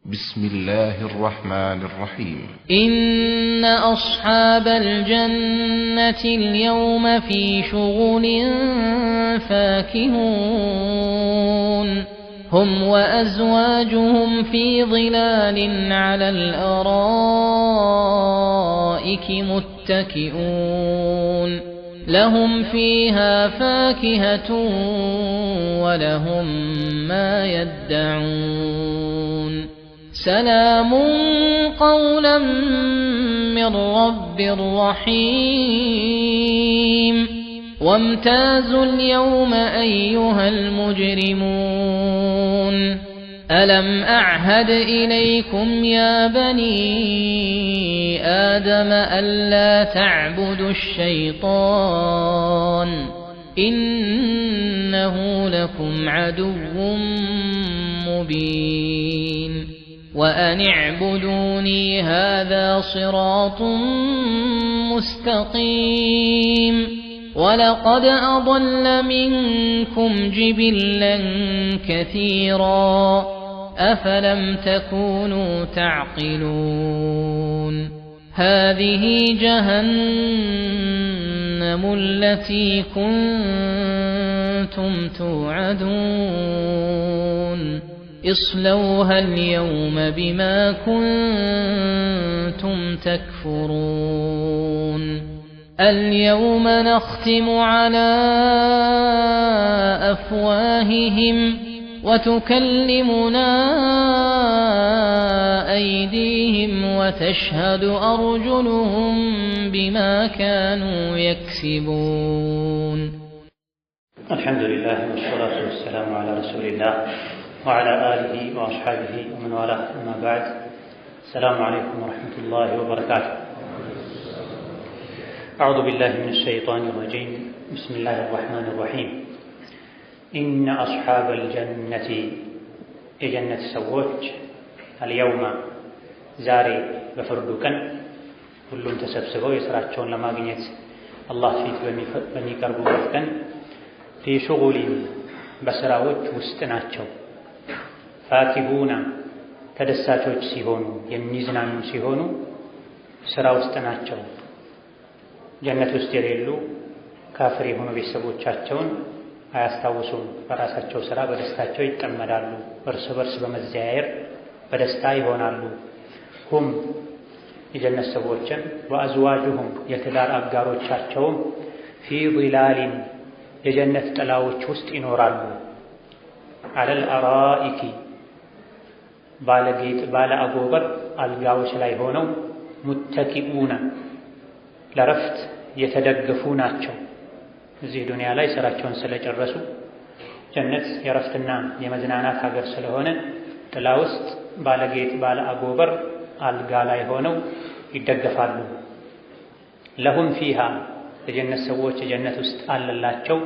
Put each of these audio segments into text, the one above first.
بسم الله الرحمن الرحيم إن أصحاب الجنة اليوم في شغل فاكهون هم وأزواجهم في ظلال على الأرائك متكئون لهم فيها فاكهة ولهم ما يدعون سلام قولا من رب رحيم وامتازوا اليوم أيها المجرمون ألم أعهد إليكم يا بني آدم ألا تعبدوا الشيطان إنه لكم عدو مبين وأن اعبدوني هذا صراط مستقيم ولقد أضل منكم جبلا كثيرا أفلم تكونوا تعقلون هذه جهنم التي كنتم توعدون اصلوها اليوم بما كنتم تكفرون اليوم نختم على أفواههم وتكلمنا أيديهم وتشهد أرجلهم بما كانوا يكسبون. الحمد لله والصلاة والسلام على رسول الله وعلى آله وأصحابه ومن والاه أما بعد السلام عليكم ورحمة الله وبركاته. أعوذ بالله من الشيطان الرجيم بسم الله الرحمن الرحيم إن أصحاب الجنة የጀነት ሰዎች اليوم ዛሬ በፍርዱ ቀን ሁሉም ተሰብስበው የሥራቸውን ለማግኘት አላህ ፊት በሚቀርቡበት ቀን في شغل በሥራዎች ውስጥ ናቸው ፋኪሁና ተደሳቾች ሲሆኑ የሚዝናኑ ሲሆኑ ሥራ ውስጥ ናቸው። ጀነት ውስጥ የሌሉ ካፍር የሆኑ ቤተሰቦቻቸውን አያስታውሱም። በራሳቸው ሥራ በደስታቸው ይጠመዳሉ። እርስ በርስ በመዘያየር በደስታ ይሆናሉ። ሁም የጀነት ሰዎችን ወአዝዋጁሁም የትዳር አጋሮቻቸውም ፊ ዚላሊን የጀነት ጥላዎች ውስጥ ይኖራሉ። አለል አራኢኪ ባለጌጥ ባለ አጎበር አልጋዎች ላይ ሆነው ሙተኪኡና ለረፍት የተደገፉ ናቸው። እዚህ ዱንያ ላይ ሥራቸውን ስለጨረሱ ጀነት የረፍትና የመዝናናት ሀገር ስለሆነ ጥላ ውስጥ ባለጌጥ ባለ አጎበር አልጋ ላይ ሆነው ይደገፋሉ። ለሁም ፊሃ የጀነት ሰዎች የጀነት ውስጥ አለላቸው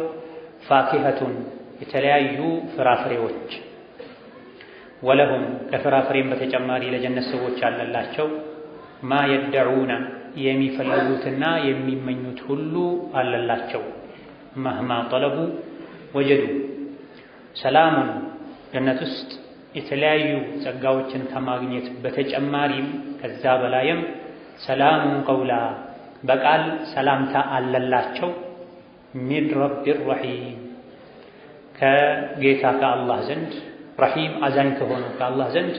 ፋኪሀቱን የተለያዩ ፍራፍሬዎች ወለሁም ለፍራፍሬም በተጨማሪ ለጀነት ሰዎች አለላቸው ማ የደዑና የሚፈልጉትና የሚመኙት ሁሉ አለላቸው። ማህማ ጠለቡ ወጀዱ ሰላሙን ጀነት ውስጥ የተለያዩ ጸጋዎችን ከማግኘት በተጨማሪም ከዛ በላይም ሰላሙን ቀውላ በቃል ሰላምታ አለላቸው ሚን ረቢ ረሒም ከጌታ ከአላህ ዘንድ ረሒም አዛኝ ከሆነው ከአላህ ዘንድ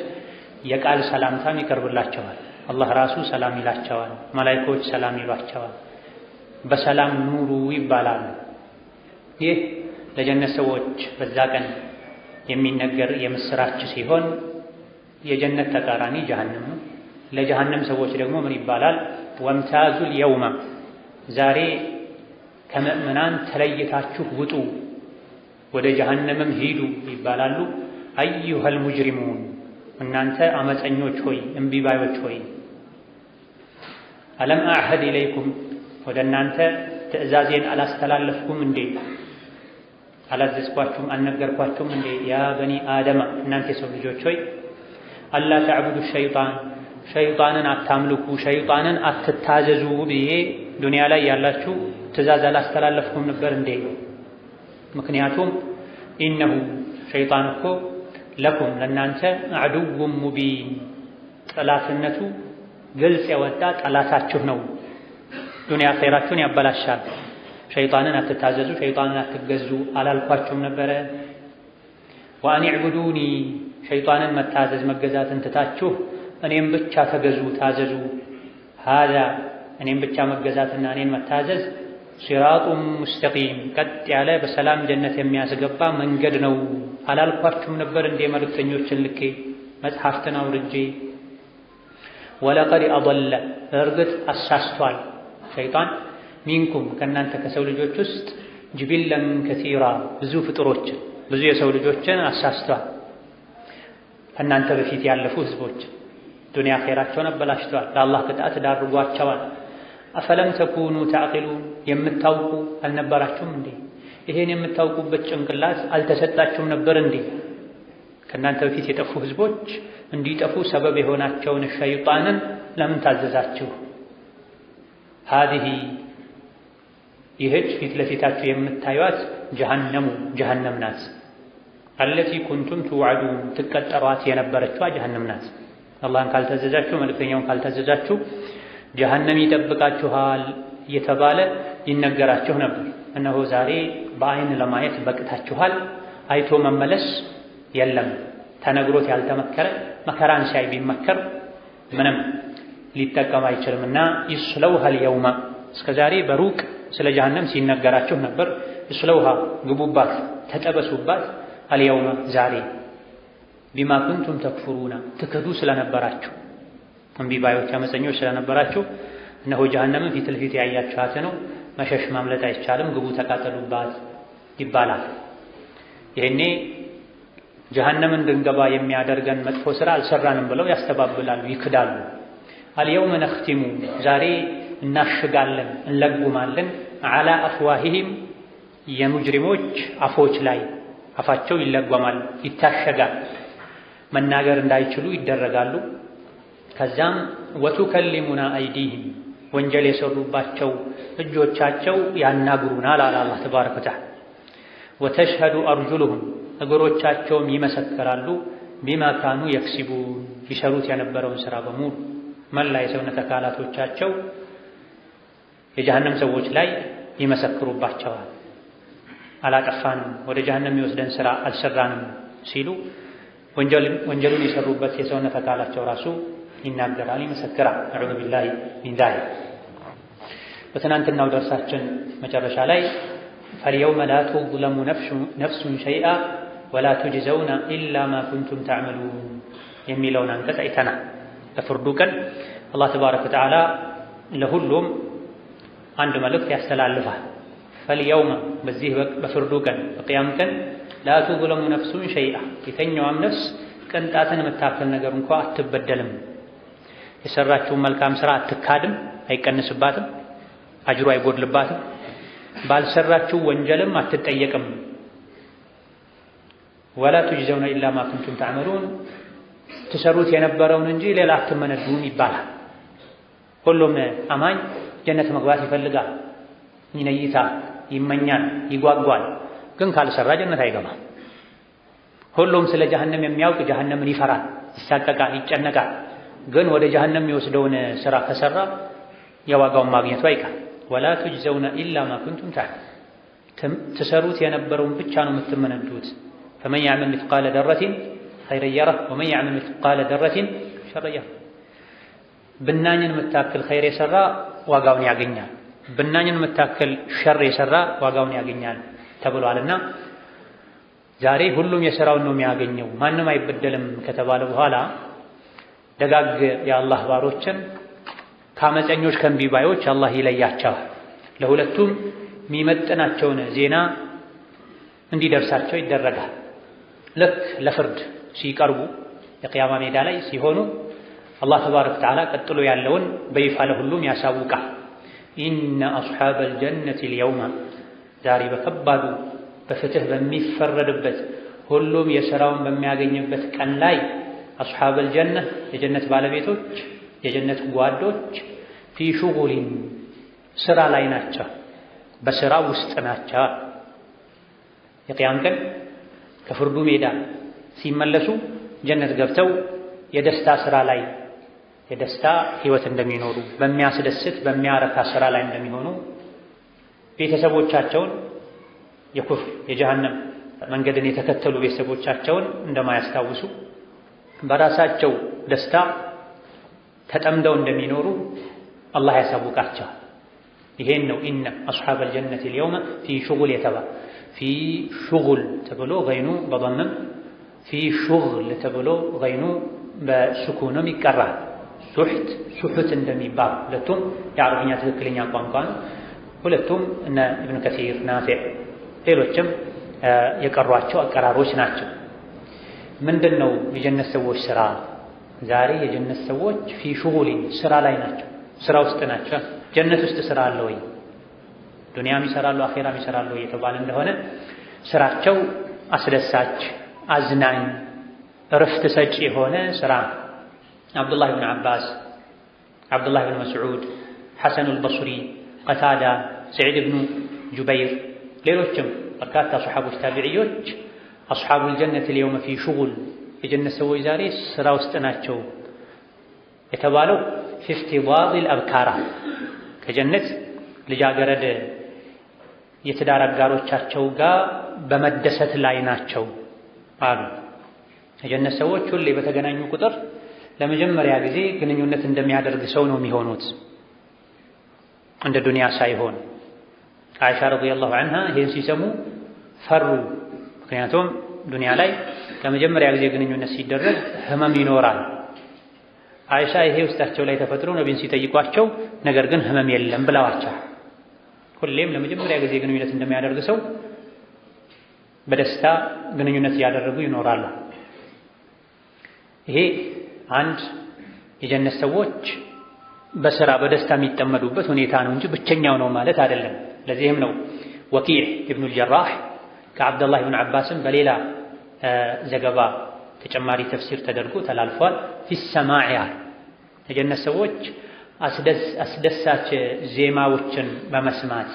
የቃል ሰላምታም ይቀርብላቸዋል። አላህ ራሱ ሰላም ይላቸዋል፣ መላኢኮች ሰላም ይሏቸዋል፣ በሰላም ኑሩ ይባላሉ። ይህ ለጀነት ሰዎች በዛ ቀን የሚነገር የምስራች ሲሆን የጀነት ተቃራኒ ጀሃነም ነው። ለጀሃነም ሰዎች ደግሞ ምን ይባላል? ወምታዙል የውማ ዛሬ ከምእመናን ተለይታችሁ ውጡ፣ ወደ ጀሃነምም ሂዱ ይባላሉ። አዩሃል ሙጅሪሙን እናንተ አመፀኞች ሆይ እምቢባዮች ሆይ አለም አዕሀድ ኢለይኩም ወደ እናንተ ትእዛዜን አላስተላለፍኩም እንዴ? አላዘዝኳችሁም አልነገርኳችሁም እንዴ? ያ በኒ አደማ እናንተ የሰው ልጆች ሆይ አላ ተዕቡዱ ሸይጣን ሸይጣንን አታምልኩ፣ ሸይጣንን አትታዘዙ ብዬ ዱንያ ላይ ያላችሁ ትእዛዝ አላስተላለፍኩም ነበር እንዴ? ምክንያቱም ኢነሁ ሸይጣን እኮ ለኩም ለናንተ አዱውም ሙቢን ጠላትነቱ ግልጽ የወጣ ጠላታችሁ ነው። ዱንያ ኸይራችሁን ያበላሻል። ሸይጣንን አትታዘዙ፣ ሸይጣንን አትገዙ አላልኳችሁም ነበረ? ወአን ዕቡዱኒ ሸይጣንን መታዘዝ መገዛትን ትታችሁ እኔም ብቻ ተገዙ ታዘዙ። ሃዛ እኔም ብቻ መገዛትና እኔን መታዘዝ ሲራጡን ሙስተቂም ቀጥ ያለ በሰላም ጀነት የሚያስገባ መንገድ ነው አላልኳችሁም ነበር እንደ መልእክተኞችን ልኬ መጽሐፍትን አውርጄ? ወለቀድ አضለ በእርግጥ አሳስቷል ሸይጣን ሚንኩም ከእናንተ ከሰው ልጆች ውስጥ ጅቢለን ከሲራ ብዙ ፍጥሮችን ብዙ የሰው ልጆችን አሳስቷል። ከእናንተ በፊት ያለፉ ህዝቦች ዱንያ ኸይራቸውን አበላሽተዋል፣ ለአላህ ቅጣት ዳርጓቸዋል። አፈለም ተኩኑ ተዕቂሉን የምታውቁ አልነበራችሁም እንዴ? ይሄን የምታውቁበት ጭንቅላት አልተሰጣችሁም ነበር እንዴ? ከእናንተ በፊት የጠፉ ህዝቦች እንዲጠፉ ሰበብ የሆናቸውን ሸይጣንን ለምን ታዘዛችሁ? ሃዚህ ይህች ፊት ለፊታችሁ የምታዩት ጀሃነም ናት። አለቲ ኩንቱም ትውዐዱን ትቀጠሯት የነበረችዋ ጀሃነም ናት። አላህን ካልታዘዛችሁ መልእክተኛውን ካልታዘዛችሁ ጀሃነም ይጠብቃችኋል እየተባለ ይነገራችሁ ነበር። እነሆ ዛሬ በአይን ለማየት በቅታችኋል። አይቶ መመለስ የለም። ተነግሮት ያልተመከረ መከራን ሲያይ ቢመከር ምንም ሊጠቀም አይችልምና ይስለውሃል የውማ እስከ ዛሬ በሩቅ ስለ ጀሃነም ሲነገራችሁ ነበር። ይስለውሃ ግቡባት፣ ተጠበሱባት። አልየውማ ዛሬ ቢማ ኩንቱም ተክፍሩና ትክዱ ስለነበራችሁ እምቢ ባዮች አመፀኞች ስለነበራችሁ እነሆ ጀሃነምን ፊት ለፊት ያያችኋት ነው። መሸሽ ማምለጥ አይቻልም። ግቡ ተቃጠሉባት ይባላል። ይሄኔ ጀሃነም እንድንገባ የሚያደርገን መጥፎ ስራ አልሰራንም ብለው ያስተባብላሉ፣ ይክዳሉ። አልየውመ ነኽቲሙ ዛሬ እናሽጋለን እንለጉማለን ዐላ አፍዋሂሂም የሙጅሪሞች አፎች ላይ አፋቸው ይለጓማል፣ ይታሸጋል፣ መናገር እንዳይችሉ ይደረጋሉ። ከዛም ወቱከሊሙና አይዲሂም ወንጀል የሰሩባቸው እጆቻቸው ያናግሩናል አለ አላህ ተባረከ ወተዓላ። ወተሽሀዱ አርጁሉሁም እግሮቻቸውም ይመሰክራሉ ቢማ ካኑ የክሲቡን ይሰሩት የነበረውን ስራ በሙሉ መላ የሰውነት አካላቶቻቸው የጀሃነም ሰዎች ላይ ይመሰክሩባቸዋል። አላጠፋንም፣ ወደ ጀሃነም የሚወስደን ስራ አልሰራንም ሲሉ ወንጀሉን የሰሩበት የሰውነት አካላቸው ራሱ ይናገራል፣ ይመሰክራል። አዑዙ ቢላሂ ሚን ዛሊክ። በትናንትናው ደርሳችን መጨረሻ ላይ ፈልየውመ ላ ቱዝለሙ ነፍሱን ሸይአ ወላ ቱጅዘውነ ኢላ ማ ኩንቱም ተዕመሉን የሚለውን አንቀጽ አይተናል። በፍርዱ ቀን አላህ ተባረከ ወተዓላ ለሁሉም አንድ መልእክት ያስተላልፋል። ፈልየውመ በዚህ በፍርዱ ቀን በቅያም ቀን ላ ቱዝለሙ ነፍሱን ሸይአ የተኛዋም ነፍስ ቅንጣትን የምታክል ነገር እንኳ አትበደልም። የሰራችውን መልካም ስራ አትካድም፣ አይቀንስባትም፣ አጅሩ አይጎድልባትም። ባልሰራችው ወንጀልም አትጠየቅም። ወላ ቱጅዘውነ ኢላ ማ ኩንቱም ተዕመሉን ትሰሩት የነበረውን እንጂ ሌላ አትመነዱም ይባላል። ሁሉም አማኝ ጀነት መግባት ይፈልጋል፣ ይነይታል፣ ይመኛል፣ ይጓጓል። ግን ካልሰራ ጀነት አይገባም። ሁሉም ስለ ጀሃነም የሚያውቅ ጀሃነምን ይፈራል፣ ይሳቀቃል፣ ይጨነቃል። ግን ወደ ጀሃነም የሚወስደውን ስራ ከሰራ የዋጋውን ማግኘቱ አይቀር። ወላ ቱጅዘውነ ኢላ ማ ኩንቱም ተዕመሉን ትሰሩት የነበረውን ብቻ ነው የምትመነዱት። ፈመን ያዕመል ሚስቃለ ደረቲን ኸይረን የረህ ወመን ያዕመል ሚስቃለ ደረቲን ሸረን የረህ። ብናኝን የምታክል ኸይር የሰራ ዋጋውን ያገኛል፣ ብናኝን የምታክል ሸር የሰራ ዋጋውን ያገኛል ተብሏልና ዛሬ ሁሉም የሥራውን ነው የሚያገኘው፣ ማንም አይበደልም ከተባለ በኋላ ደጋግ የአላህ ባሮችን ከአመፀኞች ከእምቢባዮች አላህ ይለያቸዋል። ለሁለቱም የሚመጥናቸውን ዜና እንዲደርሳቸው ይደረጋል። ልክ ለፍርድ ሲቀርቡ የቅያማ ሜዳ ላይ ሲሆኑ አላህ ተባረከ ወተዓላ ቀጥሎ ያለውን በይፋ ለሁሉም ያሳውቃል። ኢነ አስሓበል ጀነቲ ልየውመ ዛሬ በከባዱ በፍትህ በሚፈረድበት ሁሉም የሥራውን በሚያገኝበት ቀን ላይ አስሓበል ጀነህ የጀነት ባለቤቶች የጀነት ጓዶች ፊ ሹጉሊን ስራ ላይ ናቸው፣ በስራ ውስጥ ናቸው። የቅያም ቀን ከፍርዱ ሜዳ ሲመለሱ ጀነት ገብተው የደስታ ስራ ላይ የደስታ ህይወት እንደሚኖሩ በሚያስደስት በሚያረካ ስራ ላይ እንደሚሆኑ ቤተሰቦቻቸውን የኩፍር የጀሃነም መንገድን የተከተሉ ቤተሰቦቻቸውን እንደማያስታውሱ በራሳቸው ደስታ ተጠምደው እንደሚኖሩ አላህ ያሳውቃቸዋል። ይሄን ነው ኢነ አስሐበል ጀነቲ አልየውመ ፊ ሹጉል የተባለ ፊ ሹጉል ተብሎ ገይኑ በضمም ፊ ሹግል ተብሎ ገይኑ በሱኩንም ይቀራል። ሱሕት እንደሚባል ሁለቱም የአረብኛ ትክክለኛ ቋንቋ ነው። ሁለቱም እነ ኢብኑ ከሲር ናፊዕ ሌሎችም የቀሯቸው አቀራሮች ናቸው። ምንድነው የጀነት ሰዎች ስራ? ዛሬ የጀነት ሰዎች ፊ ሹጉሊን ስራ ላይ ናቸው፣ ስራ ውስጥ ናቸው። ጀነት ውስጥ ስራ አለ ወይ? ዱንያም ይሰራሉ አኼራም ይሰራሉ የተባለ እንደሆነ ስራቸው አስደሳች፣ አዝናኝ፣ እረፍት ሰጪ የሆነ ስራ። አብዱላህ ብን ዓባስ፣ አብዱላህ ብን መስዑድ፣ ሐሰኑል በስሪ፣ ቀታዳ፣ ሰዒድ ብኑ ጁበይር ሌሎችም በርካታ ሰሓቦች ታቢዕዮች አስሓቡል ጀነት አልየውመ ፊ ሹጉል የጀነት ሰዎች ዛሬ ስራ ውስጥ ናቸው የተባለው ፊ ኢፍቲዳል አብካራ ከጀነት ልጃገረድ የትዳር አጋሮቻቸው ጋር በመደሰት ላይ ናቸው አሉ። የጀነት ሰዎች ሁሌ በተገናኙ ቁጥር ለመጀመሪያ ጊዜ ግንኙነት እንደሚያደርግ ሰው ነው የሚሆኑት፣ እንደ ዱንያ ሳይሆን። አይሻ ረዲየላሁ ዐንሃ ይህን ሲሰሙ ፈሩ። ምክንያቱም ዱንያ ላይ ለመጀመሪያ ጊዜ ግንኙነት ሲደረግ ህመም ይኖራል። አይሻ ይሄ ውስጣቸው ላይ ተፈጥሮ ነቢን ሲጠይቋቸው ነገር ግን ህመም የለም ብለዋቸው፣ ሁሌም ለመጀመሪያ ጊዜ ግንኙነት እንደሚያደርግ ሰው በደስታ ግንኙነት እያደረጉ ይኖራሉ። ይሄ አንድ የጀነት ሰዎች በስራ በደስታ የሚጠመዱበት ሁኔታ ነው እንጂ ብቸኛው ነው ማለት አይደለም። ለዚህም ነው ወኪዕ ኢብኑል ጀራህ ከዓብደላህ ብን ዓባስም በሌላ ዘገባ ተጨማሪ ተፍሲር ተደርጎ ተላልፏል። ፊሰማዕያ የጀነት ሰዎች አስደሳች ዜማዎችን በመስማት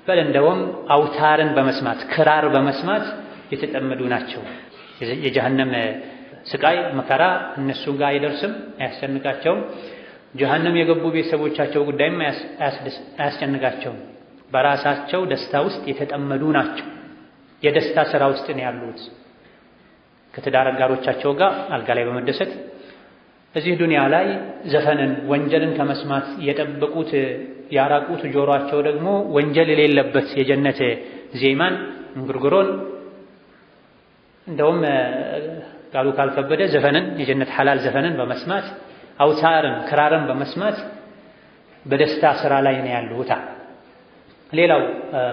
በል እንደውም አውታርን በመስማት ክራር በመስማት የተጠመዱ ናቸው። የጀሃነም ስቃይ መከራ እነሱ ጋር አይደርስም፣ አያስጨንቃቸውም። ጀሃነም የገቡ ቤተሰቦቻቸው ጉዳይም አያስጨንቃቸውም። በራሳቸው ደስታ ውስጥ የተጠመዱ ናቸው። የደስታ ስራ ውስጥ ነው ያሉት። ከትዳር አጋሮቻቸው ጋር አልጋ ላይ በመደሰት እዚህ ዱንያ ላይ ዘፈንን ወንጀልን ከመስማት የጠበቁት ያራቁት ጆሮአቸው ደግሞ ወንጀል የሌለበት የጀነት ዜማን እንጉርጉሮን እንደውም ቃሉ ካልከበደ ዘፈንን የጀነት ሐላል ዘፈንን በመስማት አውታርን ክራርን በመስማት በደስታ ስራ ላይ ነው ያሉት። ሌላው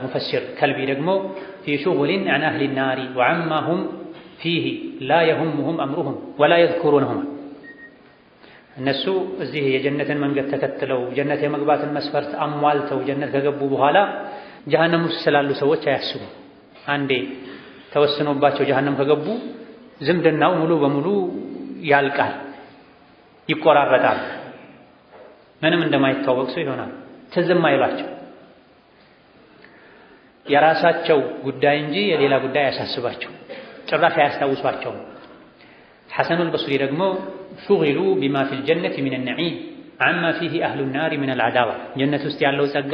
ሙፈሲር ከልቢ ደግሞ ፊ ሹጉሊን ዐን አህሊ ናሪ ወዐማ ሁም ፊህ ላ የሁሙሁም አምሩሁም ወላ የዝኩሩነሁም። እነሱ እዚህ የጀነትን መንገድ ተከትለው ጀነት የመግባትን መስፈርት አሟልተው ጀነት ከገቡ በኋላ ጀሃነም ውስጥ ስላሉ ሰዎች አያስቡም። አንዴ ተወስኖባቸው ጀሃነም ከገቡ ዝምድናው ሙሉ በሙሉ ያልቃል፣ ይቆራረጣል። ምንም እንደማይታወቅ ሰው ይሆናል። ትዝም አይሏቸው። የራሳቸው ጉዳይ እንጂ የሌላ ጉዳይ አያሳስባቸው፣ ጭራሽ አያስታውሷቸውም። ሐሰኑል በስሪ ደግሞ ሹጊሉ ቢማ ፊል ጀነት ሚነ ነዒም ዐማ ፊህ አህሉ ናሪ ሚነል ዐዳዋ ጀነት ውስጥ ያለው ጸጋ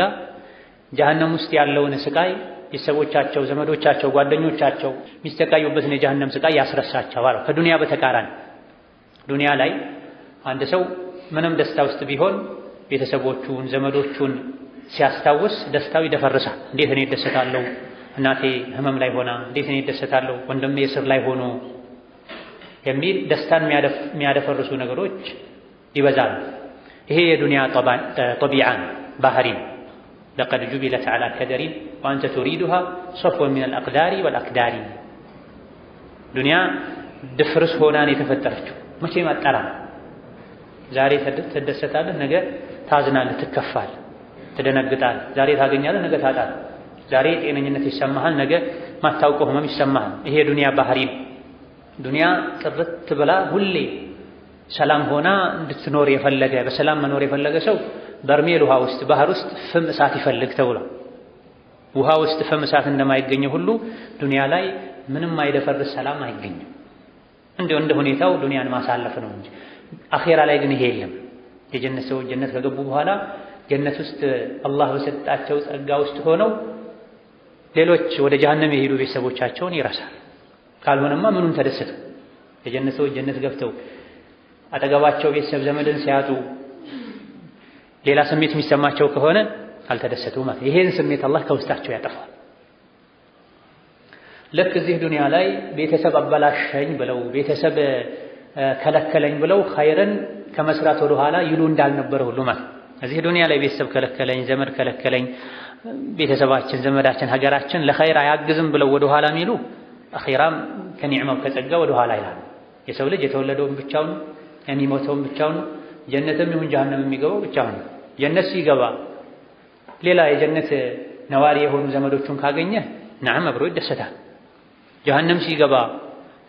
ጀሃነም ውስጥ ያለውን ስቃይ የሰዎቻቸው ዘመዶቻቸው ጓደኞቻቸው የሚስተቃዩበትን የጀሃነም ስቃይ ያስረሳቸዋል። ከዱንያ በተቃራኒ ዱንያ ላይ አንድ ሰው ምንም ደስታ ውስጥ ቢሆን ቤተሰቦቹን ዘመዶቹን ሲያስታውስ ደስታው ይደፈርሳል። እንዴት እኔ እደሰታለሁ፣ እናቴ ህመም ላይ ሆና እንዴት እኔ እደሰታለሁ፣ ወንድሜ እስር ላይ ሆኖ የሚል ደስታን የሚያደፈርሱ ነገሮች ይበዛሉ። ይሄ የዱንያ ጠቢዓን ባህሪ ለቀድ ጁቢለት ዐላ ከደሪን ወአንተ ቱሪዱሃ ሰፍወን ሚነል አቅዳሪ ወልአክዳሪ። ዱንያ ድፍርስ ሆናን የተፈጠረችው መቼም አጠራም። ዛሬ ትደሰታለህ፣ ነገ ታዝናለህ፣ ትከፋለህ፣ ትደነግጣለህ። ዛሬ ታገኛለህ፣ ነገ ታጣለህ። ዛሬ ጤነኝነት ይሰማሃል፣ ነገ ማታውቀው ህመም ይሰማሃል። ይሄ የዱንያ ባህሪ ነው። ዱንያ ጥርት ብላ ሁሌ ሰላም ሆና እንድትኖር የፈለገ በሰላም መኖር የፈለገ ሰው በርሜል ውሃ ውስጥ ባህር ውስጥ ፍም እሳት ይፈልግ ተብሏል። ውሃ ውስጥ ፍም እሳት እንደማይገኘው ሁሉ ዱንያ ላይ ምንም አይደፈርስ ሰላም አይገኝም። እንደ ሁኔታው ዱንያን ማሳለፍ ነው እንጂ አኺራ ላይ ግን ይሄ የለም። የጀነት ሰዎች ጀነት ከገቡ በኋላ ጀነት ውስጥ አላህ በሰጣቸው ጸጋ ውስጥ ሆነው ሌሎች ወደ ጀሃነም የሄዱ ቤተሰቦቻቸውን ይረሳል። ካልሆነማ ምኑን ተደሰቱ? የጀነት ሰዎች ጀነት ገብተው አጠገባቸው ቤተሰብ ዘመድን ሲያጡ ሌላ ስሜት የሚሰማቸው ከሆነ አልተደሰቱም ማለት። ይሄን ስሜት አላህ ከውስጣቸው ያጠፋል። ልክ እዚህ ዱንያ ላይ ቤተሰብ አበላሸኝ ብለው ቤተሰብ ከለከለኝ ብለው ኸይርን ከመስራት ወደ ኋላ ይሉ እንዳልነበረ ሁሉ ማለት እዚህ ዱንያ ላይ ቤተሰብ ከለከለኝ፣ ዘመድ ከለከለኝ፣ ቤተሰባችን፣ ዘመዳችን፣ ሀገራችን ለኸይር አያግዝም ብለው ወደ ኋላ የሚሉ አኺራም ከኒዕማው ከጸጋ ወደ ኋላ ይላል። የሰው ልጅ የተወለደውን ብቻውን የሚሞተውን ብቻውን ጀነትም ይሁን ጀሃነም የሚገባው ብቻውን። ጀነት ሲገባ ሌላ የጀነት ነዋሪ የሆኑ ዘመዶቹን ካገኘ ነዓም አብሮ ይደሰታል። ጀሃነም ሲገባ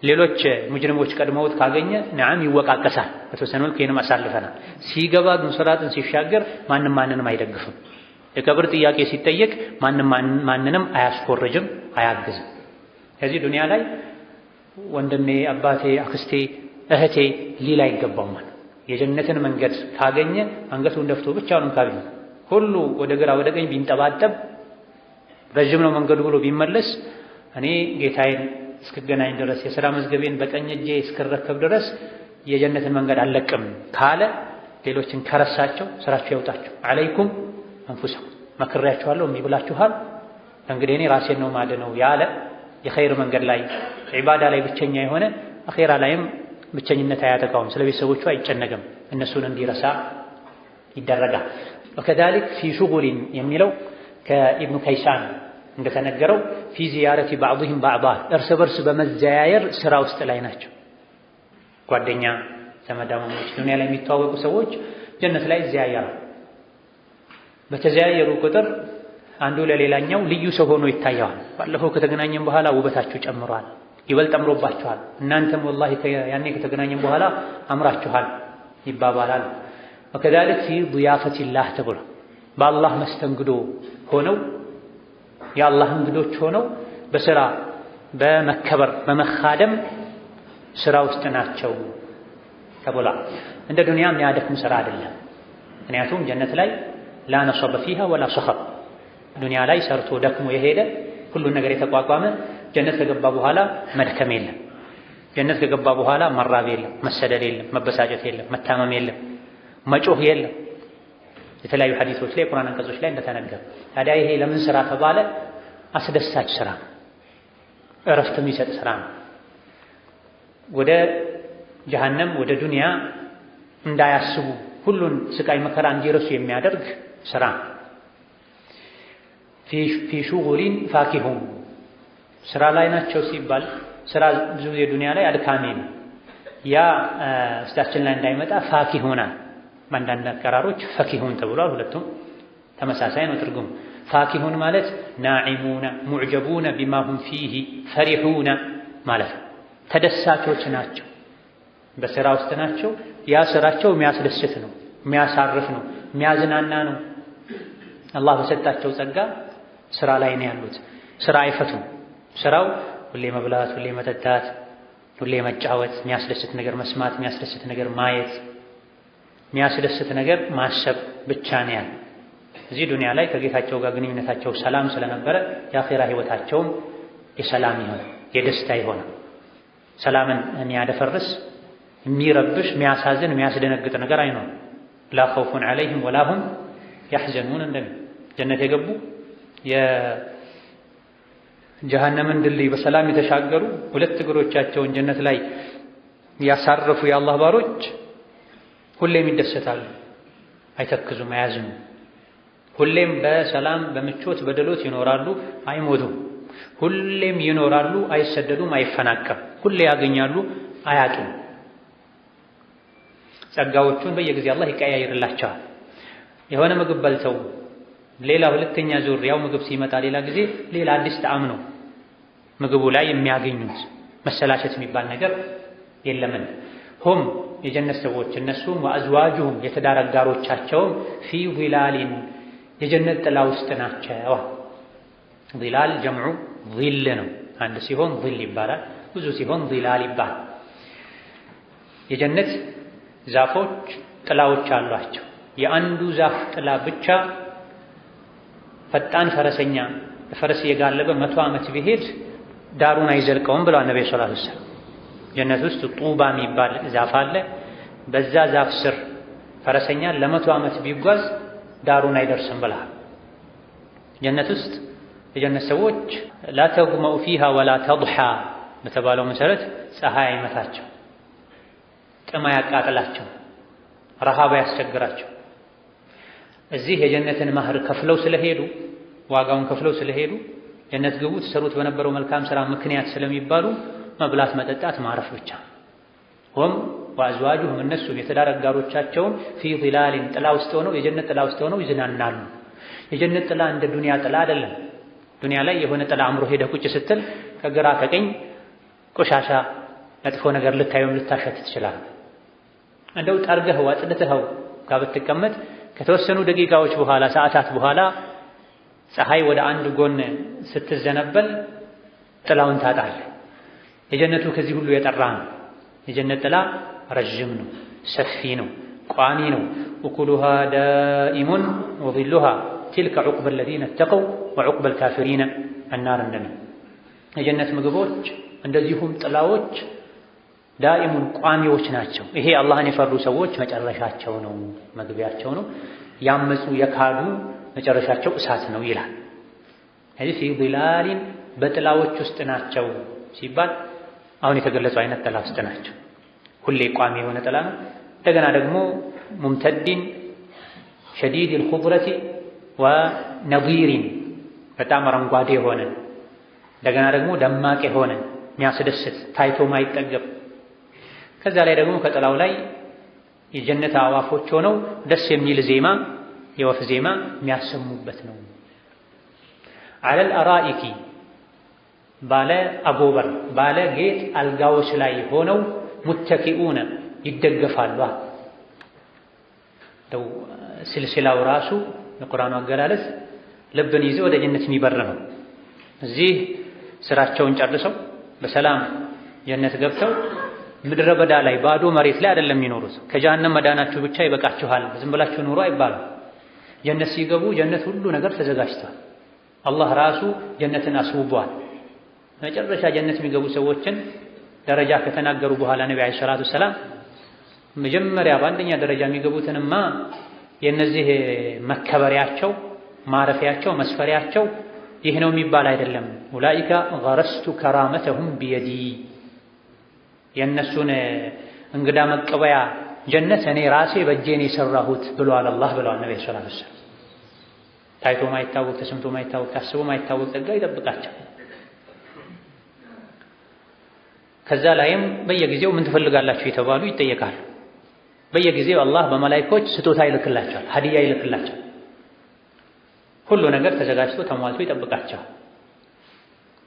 ሌሎች ሙጅሪሞች ቀድመውት ካገኘ ነዓም ይወቃቀሳል። በተወሰነ መልኩ ይሄንም አሳልፈናል። ሲገባ ግን ሶላትን ሲሻገር ማንንም አይደግፍም። የቀብር ጥያቄ ሲጠየቅ ማንንም አያስኮርጅም፣ አያግዝም። ከዚህ ዱንያ ላይ ወንድሜ፣ አባቴ፣ አክስቴ፣ እህቴ ሊል አይገባውም። የጀነትን መንገድ ካገኘ አንገቱን ደፍቶ ብቻውን ካገኘ ሁሉ ወደ ግራ ወደ ቀኝ ቢንጠባጠብ ረጅም ነው መንገዱ ብሎ ቢመለስ እኔ ጌታዬን እስክገናኝ ድረስ የሥራ መዝገቤን በቀኝ እጄ እስክረከብ ድረስ የጀነትን መንገድ አልለቅም ካለ ሌሎችን ከረሳቸው ስራቸው ያውጣቸው። አለይኩም አንፉሰኩም መክሬያችኋለሁ የሚብላችኋል እንግዲህ እኔ ራሴን ነው ማድነው ያለ የኸይር መንገድ ላይ ዒባዳ ላይ ብቸኛ የሆነ አኺራ ላይም ብቸኝነት አያጠቃውም። ስለ ቤተሰቦቹ አይጨነቅም። እነሱን እንዲረሳ ይደረጋል። ወከዛሊክ ፊ ሹጉሊን የሚለው ከኢብኑ ከይሳን እንደተነገረው ፊ ዚያረቲ ባዕድህም ባዕዳ እርስ በርስ በመዘያየር ስራ ውስጥ ላይ ናቸው። ጓደኛ ዘመዳሞች ዱንያ ላይ የሚተዋወቁ ሰዎች ጀነት ላይ ይዘያያሉ። በተዘያየሩ ቁጥር አንዱ ለሌላኛው ልዩ ሰው ሆኖ ይታየዋል። ባለፈው ከተገናኘን በኋላ ውበታችሁ ጨምሯል፣ ይበልጥ አምሮባችኋል፣ እናንተም ወላሂ ያኔ ከተገናኘን በኋላ አምራችኋል ይባባላል። ወከዛሊክ ፊ ضያፈቲላህ ተብሎ በአላህ መስተንግዶ ሆነው የአላህ እንግዶች ሆነው በስራ በመከበር በመኻደም ስራ ውስጥ ናቸው ተብሏል። እንደ ዱንያ የሚያደክም ስራ አይደለም። ምክንያቱም ጀነት ላይ ላ ነሰበ ፊሃ ወላ ሰኸብ ዱንያ ላይ ሰርቶ ደክሞ የሄደ ሁሉን ነገር የተቋቋመ ጀነት ከገባ በኋላ መድከም የለም። ጀነት ከገባ በኋላ መራብ የለም፣ መሰደድ የለም፣ መበሳጨት የለም፣ መታመም የለም፣ መጮህ የለም። የተለያዩ ሐዲሶች ላይ ቁርአን አንቀጾች ላይ እንደተነገረ ታዲያ ይሄ ለምን ስራ ተባለ? አስደሳች ስራ፣ እረፍት የሚሰጥ ስራ ነው። ወደ ጀሃነም ወደ ዱንያ እንዳያስቡ ሁሉን ስቃይ መከራ እንዲረሱ የሚያደርግ ስራ። ፊ ሹጉሊን ፋኪሁን ስራ ላይ ናቸው ሲባል ስራ ብዙ ጊዜ ዱንያ ላይ አድካሚ ነው። ያ እስታችን ላይ እንዳይመጣ ፋኪሁና በአንዳንድ አቀራሮች ፈኪሁን ተብሏል። ሁለቱም ተመሳሳይ ነው ትርጉም። ፋኪሁን ማለት ናዒሙና ሙዕጀቡና ቢማ ሁም ፊሂ ፈሪሑና ማለት ነው። ተደሳቾች ናቸው፣ በስራ ውስጥ ናቸው። ያ ስራቸው የሚያስደስት ነው፣ የሚያሳርፍ ነው፣ የሚያዝናና ነው። አላህ በሰጣቸው ጸጋ ስራ ላይ ነው ያሉት። ስራ አይፈቱም። ስራው ሁሌ መብላት፣ ሁሌ መጠጣት፣ ሁሌ መጫወት፣ የሚያስደስት ነገር መስማት፣ የሚያስደስት ነገር ማየት፣ የሚያስደስት ነገር ማሰብ ብቻ ነው ያለው። እዚህ ዱንያ ላይ ከጌታቸው ጋር ግንኙነታቸው ሰላም ስለነበረ የአኺራ ህይወታቸውም የሰላም ይሆን የደስታ ይሆን። ሰላምን የሚያደፈርስ የሚረብሽ የሚያሳዝን የሚያስደነግጥ ነገር አይኖርም። ላ ኸውፉን ዐለይሂም ወላ ሁም ያሕዘኑን እንደሚል ጀነት የገቡ የጀሃነምን ድልድይ በሰላም የተሻገሩ ሁለት እግሮቻቸውን ጀነት ላይ ያሳረፉ የአላህ ባሮች ሁሌም ይደሰታሉ፣ አይተክዙም፣ አያዝኑም። ሁሌም በሰላም በምቾት በድሎት ይኖራሉ፣ አይሞቱም። ሁሌም ይኖራሉ፣ አይሰደዱም፣ አይፈናቀም። ሁሌ ያገኛሉ፣ አያጡም። ጸጋዎቹን በየጊዜ አላህ ይቀያይርላቸዋል። የሆነ ምግብ በልተው ሌላ ሁለተኛ ዙር ያው ምግብ ሲመጣ ሌላ ጊዜ ሌላ አዲስ ጣዕም ነው ምግቡ ላይ የሚያገኙት። መሰላቸት የሚባል ነገር የለምን። ሁም የጀነት ሰዎች እነሱም ወአዝዋጁሁም የትዳር አጋሮቻቸውም ፊ ዚላሊን የጀነት ጥላ ውስጥ ናቸው። ዚላል ጀምዑ ዚል ነው። አንድ ሲሆን ዚል ይባላል፣ ብዙ ሲሆን ዚላል ይባላል። የጀነት ዛፎች ጥላዎች አሏቸው። የአንዱ ዛፍ ጥላ ብቻ ፈጣን ፈረሰኛ ፈረስ የጋለበ 100 ዓመት ቢሄድ ዳሩን አይዘልቀውም ብለዋል ነብዩ ሰለላሁ ዐለይሂ ወሰለም። ጀነት ውስጥ ጡባ የሚባል ዛፍ አለ። በዛ ዛፍ ስር ፈረሰኛ ለ100 ዓመት ቢጓዝ ዳሩን አይደርስም ብለዋል። ጀነት ውስጥ የጀነት ሰዎች ላ ተግመኡ ፊሃ ወላ ተضሓ በተባለው መሰረት ፀሐይ አይመታቸው፣ ጥም አያቃጥላቸው፣ ረሃብ አያስቸግራቸው። እዚህ የጀነትን ማህር ከፍለው ስለሄዱ ዋጋውን ከፍለው ስለሄዱ ጀነት ግቡ ተሰሩት በነበረው መልካም ሥራ ምክንያት ስለሚባሉ መብላት፣ መጠጣት፣ ማረፍ ብቻ። ሁም ወአዝዋጁሁም እነሱም የትዳር አጋሮቻቸውን ፊ ዚላሊን ጥላ ውስጥ ሆነው የጀነት ጥላ ውስጥ ሆነው ይዝናናሉ። የጀነት ጥላ እንደ ዱንያ ጥላ አይደለም። ዱንያ ላይ የሆነ ጥላ አምሮ ሄደህ ቁጭ ስትል ከግራ ከቀኝ ቆሻሻ መጥፎ ነገር ልታየውም ልታሸት ትችላለህ። እንደው ጠርገኸው አጽድተኸው ብትቀመጥ ከተወሰኑ ደቂቃዎች በኋላ ሰዓታት በኋላ ፀሐይ ወደ አንድ ጎን ስትዘነበል ጥላውን ታጣለህ። የጀነቱ ከዚህ ሁሉ የጠራ ነው። የጀነት ጥላ ረጅም ነው፣ ሰፊ ነው፣ ቋሚ ነው። እኩሉሃ ዳኢሙን ወዚሉሃ ቲልከ ዑቅበ ለዚነ ተቀው ወዑቅበ ልካፊሪነ አናር እንደሚል የጀነት ምግቦች እንደዚሁም ጥላዎች ዳኢሙን ቋሚዎች ናቸው። ይሄ አላህን የፈሩ ሰዎች መጨረሻቸው ነው፣ መግቢያቸው ነው። ያመፁ የካዱ መጨረሻቸው እሳት ነው ይላል። ስለዚህ ፊ ዚላሊን በጥላዎች ውስጥ ናቸው ሲባል አሁን የተገለጸው አይነት ጥላ ውስጥ ናቸው። ሁሌ ቋሚ የሆነ ጥላ ነው። እንደገና ደግሞ ሙምተዲን ሸዲዲል ኹድረቲ ወነዲሪን በጣም አረንጓዴ የሆነ እንደገና ደግሞ ደማቅ የሆነ የሚያስደስት ታይቶ ማይጠገብ። ከዛ ላይ ደግሞ ከጥላው ላይ የጀነት አዋፎች ሆነው ደስ የሚል ዜማ የወፍ ዜማ የሚያሰሙበት ነው። አለል አራኢኪ ባለ አጎበር ባለ ጌጥ አልጋዎች ላይ ሆነው ሙተኪኡነ ይደገፋሉ። ደው ስልስላው ራሱ የቁርአኑ አገላለጽ ልብን ይዞ ወደ ጀነት የሚበር ነው። እዚህ ስራቸውን ጨርሰው በሰላም ጀነት ገብተው ምድረ በዳ ላይ ባዶ መሬት ላይ አይደለም የሚኖሩት። ከጀሃነም መዳናችሁ ብቻ ይበቃችኋል ዝም ብላችሁ ኑሩ አይባልም። ጀነት ሲገቡ ጀነት ሁሉ ነገር ተዘጋጅቷል። አላህ ራሱ ጀነትን አስውቧል። መጨረሻ ጀነት የሚገቡ ሰዎችን ደረጃ ከተናገሩ በኋላ ነብዩ አለይሂ ሰላቱ ሰላም መጀመሪያ በአንደኛ ደረጃ የሚገቡትንማ የነዚህ መከበሪያቸው፣ ማረፊያቸው፣ መስፈሪያቸው ይህ ነው የሚባል አይደለም። ኡላኢካ ገረስቱ ከራመተሁም ቢየዲ የእነሱን እንግዳ መቀበያ ጀነት እኔ ራሴ በእጄን የሰራሁት ብሏል አላህ ብለዋል ነብዩ ሰለላሁ ዐለይሂ ወሰለም። ታይቶ ማይታወቅ ተሰምቶ ማይታወቅ ታስቦ ማይታወቅ ጸጋ ይጠብቃቸው። ከዛ ላይም በየጊዜው ምን ትፈልጋላችሁ የተባሉ ይጠየቃሉ። በየጊዜው አላህ በመላእክቶች ስጦታ ይልክላቸዋል፣ ሀዲያ ይልክላቸዋል። ሁሉ ነገር ተዘጋጅቶ ተሟልቶ ይጠብቃቸዋል።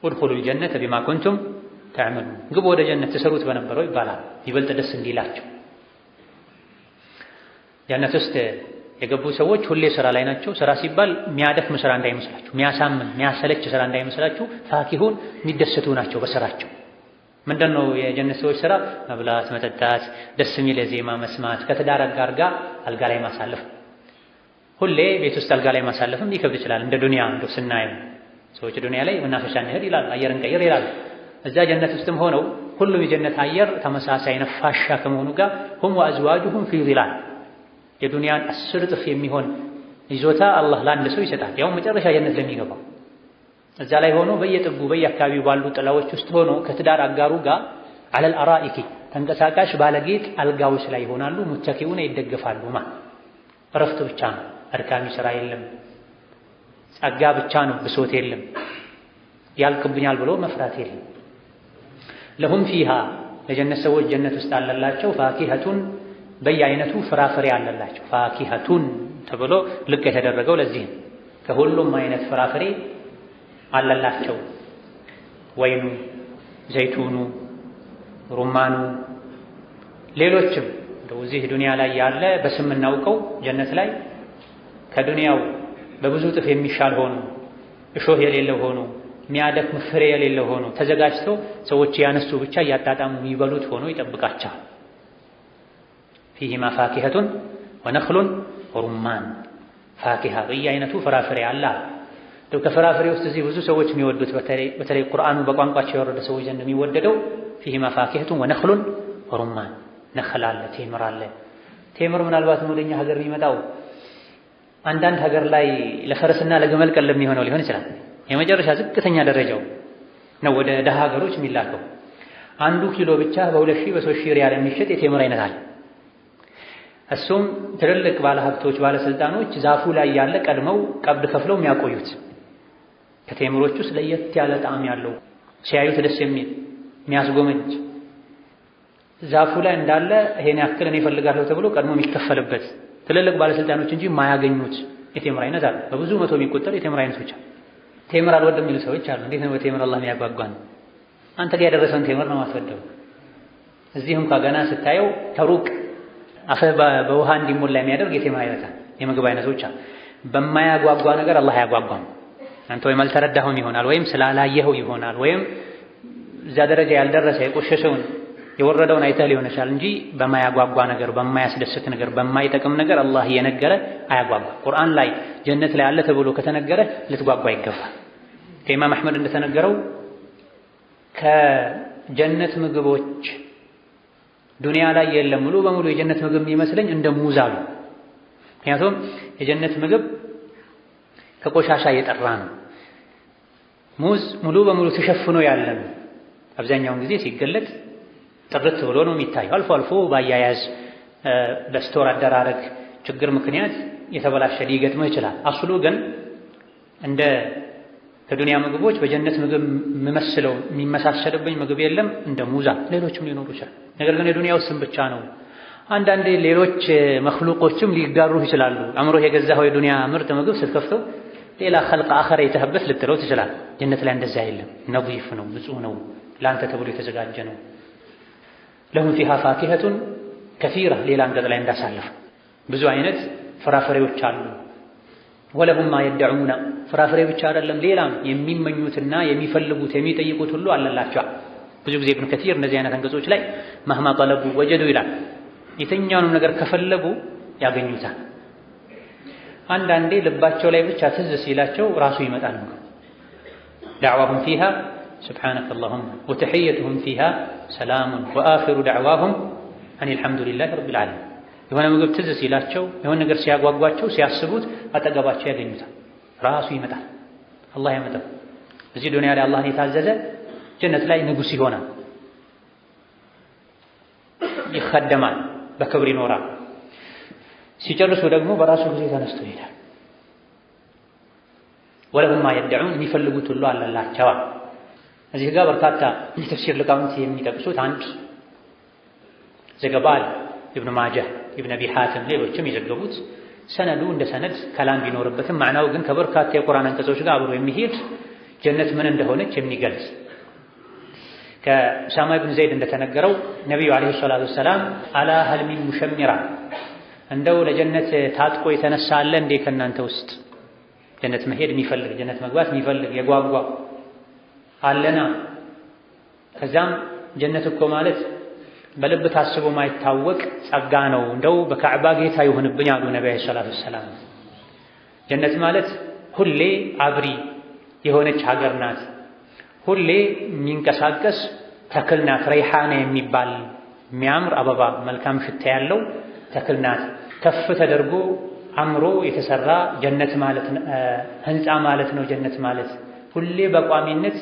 ኡድኹሉል ጀነተ ቢማ ኩንቱም ተዕመሉን ግቡ ወደ ጀነት ተሰሩት በነበረው ይባላል ይበልጥ ደስ እንዲላቸው። ጀነት ውስጥ የገቡ ሰዎች ሁሌ ስራ ላይ ናቸው። ስራ ሲባል የሚያደክም ስራ እንዳይመስላችሁ፣ የሚያሳምን የሚያሰለች ስራ እንዳይመስላችሁ። ፋኪሁን የሚደሰቱ ናቸው በስራቸው። ምንድነው የጀነት ሰዎች ስራ? መብላት፣ መጠጣት፣ ደስ የሚል ዜማ መስማት፣ ከትዳር አጋር ጋር አልጋ ላይ ማሳለፍ። ሁሌ ቤት ውስጥ አልጋ ላይ ማሳለፍም ሊከብድ ይችላል። እንደ ዱንያ እንደው ስናየው ሰዎች ዱንያ ላይ መናፈሻ እንሄድ ይላል፣ አየርን ቀይር ይላል። እዛ ጀነት ውስጥም ሆነው ሁሉም የጀነት አየር ተመሳሳይ ነፋሻ ከመሆኑ ጋር ሁም ወአዝዋጁሁም ፊ ዚላል የዱንያን 10 እጥፍ የሚሆን ይዞታ አላህ ለአንድ ሰው ይሰጣል። ያው መጨረሻ ጀነት ለሚገባው እዛ ላይ ሆኖ በየጥጉ በየአካባቢው ባሉ ጥላዎች ውስጥ ሆኖ ከትዳር አጋሩ ጋር አለል አራኢኪ ተንቀሳቃሽ ባለጌጥ አልጋዎች ላይ ይሆናሉ። ሙተኪኡነ ይደገፋሉ። እረፍት ብቻ ነው፣ አድካሚ ስራ የለም። ጸጋ ብቻ ነው፣ ብሶት የለም። ያልቅብኛል ብሎ መፍራት የለም። ለሁም ፊሃ ለጀነት ሰዎች ጀነት ውስጥ አለላቸው ፋኪሀቱን በየአይነቱ ፍራፍሬ አለላቸው። ፋኪሀቱን ተብሎ ልቅ የተደረገው ለዚህ ከሁሉም አይነት ፍራፍሬ አለላቸው። ወይኑ፣ ዘይቱኑ፣ ሩማኑ፣ ሌሎችም እዚህ ዱንያ ላይ ያለ በስም እናውቀው ጀነት ላይ ከዱንያው በብዙ እጥፍ የሚሻል ሆኖ እሾህ የሌለው ሆኖ የሚያደክም ፍሬ የሌለው ሆኖ ተዘጋጅቶ ሰዎች ያነሱ ብቻ እያጣጣሙ የሚበሉት ሆኖ ይጠብቃቸዋል። ፊሂማ ፋኪሀቱን ወነኽሉን ወሩማን ፋኪሃ በየአይነቱ ፍራፍሬ አለ። ከፍራፍሬ ውስጥ እዚህ ብዙ ሰዎች የሚወዱት በተለይ ቁርአኑ በቋንቋቸው የወረደ ሰዎች ዘንድ የሚወደደው ፊሂማ ፋኪሀቱን ወነኽሉን ወሩማን ነኽል አለ፣ ቴምር አለ። ቴምር ምናልባትም ወደኛ ሀገር የሚመጣው አንዳንድ ሀገር ላይ ለፈረስና ለግመል ቀለብ የሚሆነው ሊሆን ይችላል። የመጨረሻ ዝቅተኛ ደረጃው ነው ወደ ደሃ ሀገሮች የሚላከው። አንዱ ኪሎ ብቻ በ2000 በ3000 ሪያል የሚሸጥ የቴምር አይነት አለ። እሱም ትልልቅ ባለሀብቶች ባለስልጣኖች ዛፉ ላይ ያለ ቀድመው ቀብድ ከፍለው የሚያቆዩት ከቴምሮች ውስጥ ለየት ያለ ጣዕም ያለው ሲያዩት ደስ የሚል የሚያስጎመጅ ዛፉ ላይ እንዳለ ይሄን ያክል እኔ እፈልጋለሁ ተብሎ ቀድሞ የሚከፈልበት ትልልቅ ባለስልጣኖች እንጂ የማያገኙት የቴምር አይነት አለ። በብዙ መቶ የሚቆጠር የቴምር አይነቶች አሉ። ቴምር አልወድም የሚሉ ሰዎች አሉ። እንዴት ነው በቴምር አላህ የሚያጓጓን? አንተ ጋር ያደረሰውን ቴምር ነው ማትወደው። እዚህም ገና ስታየው ከሩቅ አፈህ በውሃ እንዲሞላ የሚያደርግ የቴምር አይነት የምግብ አይነቶች አሉ። በማያጓጓ ነገር አላህ አያጓጓም። አንተ ወይም አልተረዳኸውም ይሆናል ወይም ስላላየኸው ይሆናል ወይም እዛ ደረጃ ያልደረሰ የቆሸሸውን የወረደውን አይተህ ሊሆን ይችላል እንጂ በማያጓጓ ነገር፣ በማያስደስት ነገር፣ በማይጠቅም ነገር አላህ እየነገረ አያጓጓ። ቁርአን ላይ ጀነት ላይ አለ ተብሎ ከተነገረ ልትጓጓ ይገባል። ከኢማም አሕመድ እንደተነገረው ከጀነት ምግቦች ዱንያ ላይ የለም ሙሉ በሙሉ የጀነት ምግብ የሚመስለኝ እንደ ሙዝ አሉ። ምክንያቱም የጀነት ምግብ ከቆሻሻ የጠራ ነው። ሙዝ ሙሉ በሙሉ ተሸፍኖ ያለ ነው። አብዛኛውን ጊዜ ሲገለጥ ጥርት ብሎ ነው የሚታየው። አልፎ አልፎ ባያያዝ በስቶር አደራረግ ችግር ምክንያት የተበላሸ ሊገጥመው ይችላል። አስሉ ግን እንደ ከዱንያ ምግቦች በጀነት ምግብ የሚመስለው የሚመሳሰልብኝ ምግብ የለም እንደ ሙዛ። ሌሎችም ሊኖሩ ይችላል። ነገር ግን የዱንያው ስም ብቻ ነው። አንዳንዴ ሌሎች መኽሉቆችም ሊጋሩ ይችላሉ። አምሮህ የገዛኸው የዱንያ ምርጥ ምግብ ስትከፍተው ሌላ ኸልቅ አኸር የተህበት ልትለው ትችላል። ጀነት ላይ እንደዛ የለም። ነዚፍ ነው፣ ንጹህ ነው፣ ለአንተ ተብሎ የተዘጋጀ ነው። ለሁም ፊሃ ፋኪሀቱን ከሲራ ሌላ አንቀጽ ላይ እንዳሳለፉ ብዙ አይነት ፍራፍሬዎች አሉ። ወለሁም ማ የደዑና ፍራፍሬ ብቻ አይደለም ሌላም የሚመኙትና የሚፈልጉት የሚጠይቁት ሁሉ አለላቸው። ብዙ ጊዜ ኢብኑ ከሲር እነዚህ አይነት አንቀጾች ላይ መህማ ጠለቡ ወጀዱ ይላል። የትኛውንም ነገር ከፈለጉ ያገኙታል። አንዳንዴ ልባቸው ላይ ብቻ ትዝ ሲላቸው ራሱ ይመጣል። ዳዕዋሁም ፊሃ ሱብሓነከ አላሁመ ወተሕየቱሁም ፊሃ ሰላሙን ወአኺሩ ዳዕዋሁም አኒል ሐምዱሊላሂ ረቢል ዓለሚን። የሆነ ምግብ ትዝ ሲላቸው የሆነ ነገር ሲያጓጓቸው ሲያስቡት አጠገባቸው ያገኙታል። ራሱ ይመጣል። አላህ ያመጣው። እዚህ ዱንያ ላይ አላህን የታዘዘ ጀነት ላይ ንጉሥ ይሆናል፣ ይኸደማል፣ በክብር ይኖራል። ሲጨርሱ ደግሞ በራሱ ጊዜ ተነስቶ ይሄዳል። ወለሁም ማ የደዑን የሚፈልጉት ሁሉ አለላቸው። እዚህ ጋር በርካታ የተፍሲር ሊቃውንት የሚጠቅሱት አንድ ዘገባ አለ። ኢብኑ ማጃህ፣ ኢብኑ አቢ ሐቲም ሌሎችም የዘገቡት ሰነዱ እንደ ሰነድ ከላም ቢኖርበትም ማዕናው ግን ከበርካታ የቁርአን አንቀጾች ጋር አብሮ የሚሄድ ጀነት ምን እንደሆነች የሚገልጽ ከኡሳማ ብን ዘይድ እንደተነገረው ነቢዩ ዓለይሂ ሰላቱ ወሰላም አላ ሀል ሚን ሙሸሚራ እንደው ለጀነት ታጥቆ የተነሳ አለ እንዴ ከእናንተ ውስጥ ጀነት መሄድ የሚፈልግ ጀነት መግባት የሚፈልግ የጓጓ አለና። ከዛም ጀነት እኮ ማለት በልብ ታስቦ ማይታወቅ ጸጋ ነው፣ እንደው በካዕባ ጌታ ይሁንብኝ አሉ ነቢ ዓለይሂ ሰላቱ ወሰላም። ጀነት ማለት ሁሌ አብሪ የሆነች ሀገር ናት፣ ሁሌ የሚንቀሳቀስ ተክል ናት። ረይሓና የሚባል የሚያምር አበባ መልካም ሽታ ያለው ተክል ናት። ከፍ ተደርጎ አምሮ የተሰራ ጀነት ማለት ህንፃ ማለት ነው። ጀነት ማለት ሁሌ በቋሚነት